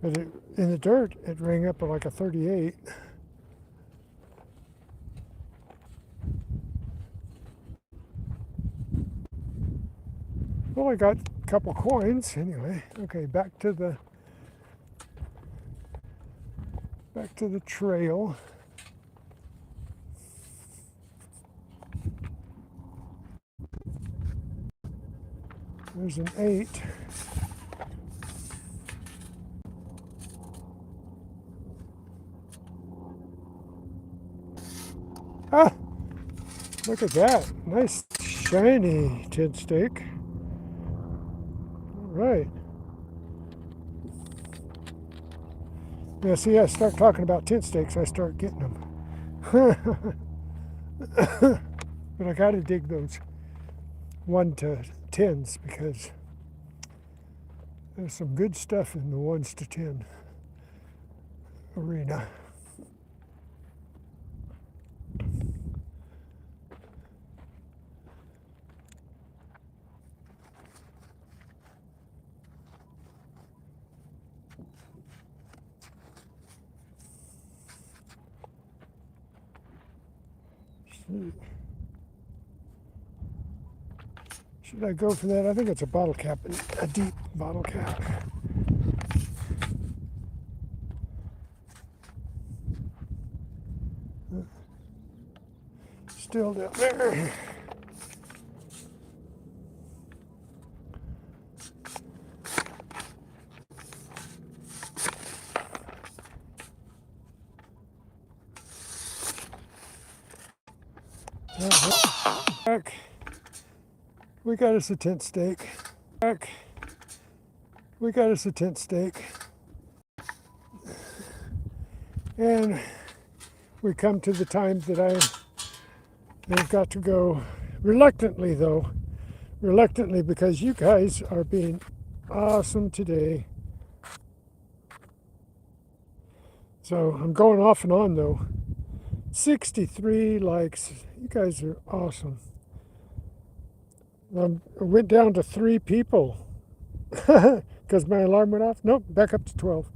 But in the dirt, it rang up like a 38. Well, I got a couple coins anyway. Okay, back to the trail. There's an 8. Ah, look at that. Nice shiny tin steak. All right. Yeah, see, I start talking about tin steaks, I start getting them. But I got to dig those 1 to 10s because there's some good stuff in the 1s to 10 arena. Should I go for that? I think it's a bottle cap, a deep bottle cap. Still down there. Back. We got us a tent stake. Back. We got us a tent stake. And we come to the time that I've got to go reluctantly, though. Reluctantly, because you guys are being awesome today. So I'm going off and on, though. 63 likes. You guys are awesome. I went down to 3 people because my alarm went off. Nope, back up to 12.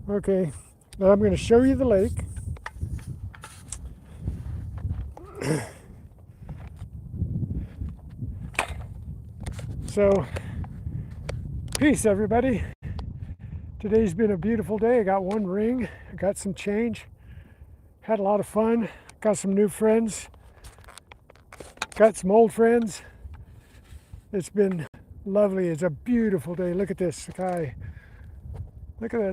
Okay, now I'm going to show you the lake. So, peace, everybody. Today's been a beautiful day. I got 1 ring. I got some change. Had a lot of fun. Got some new friends. Got some old friends. It's been lovely. It's a beautiful day. Look at this sky. Look at that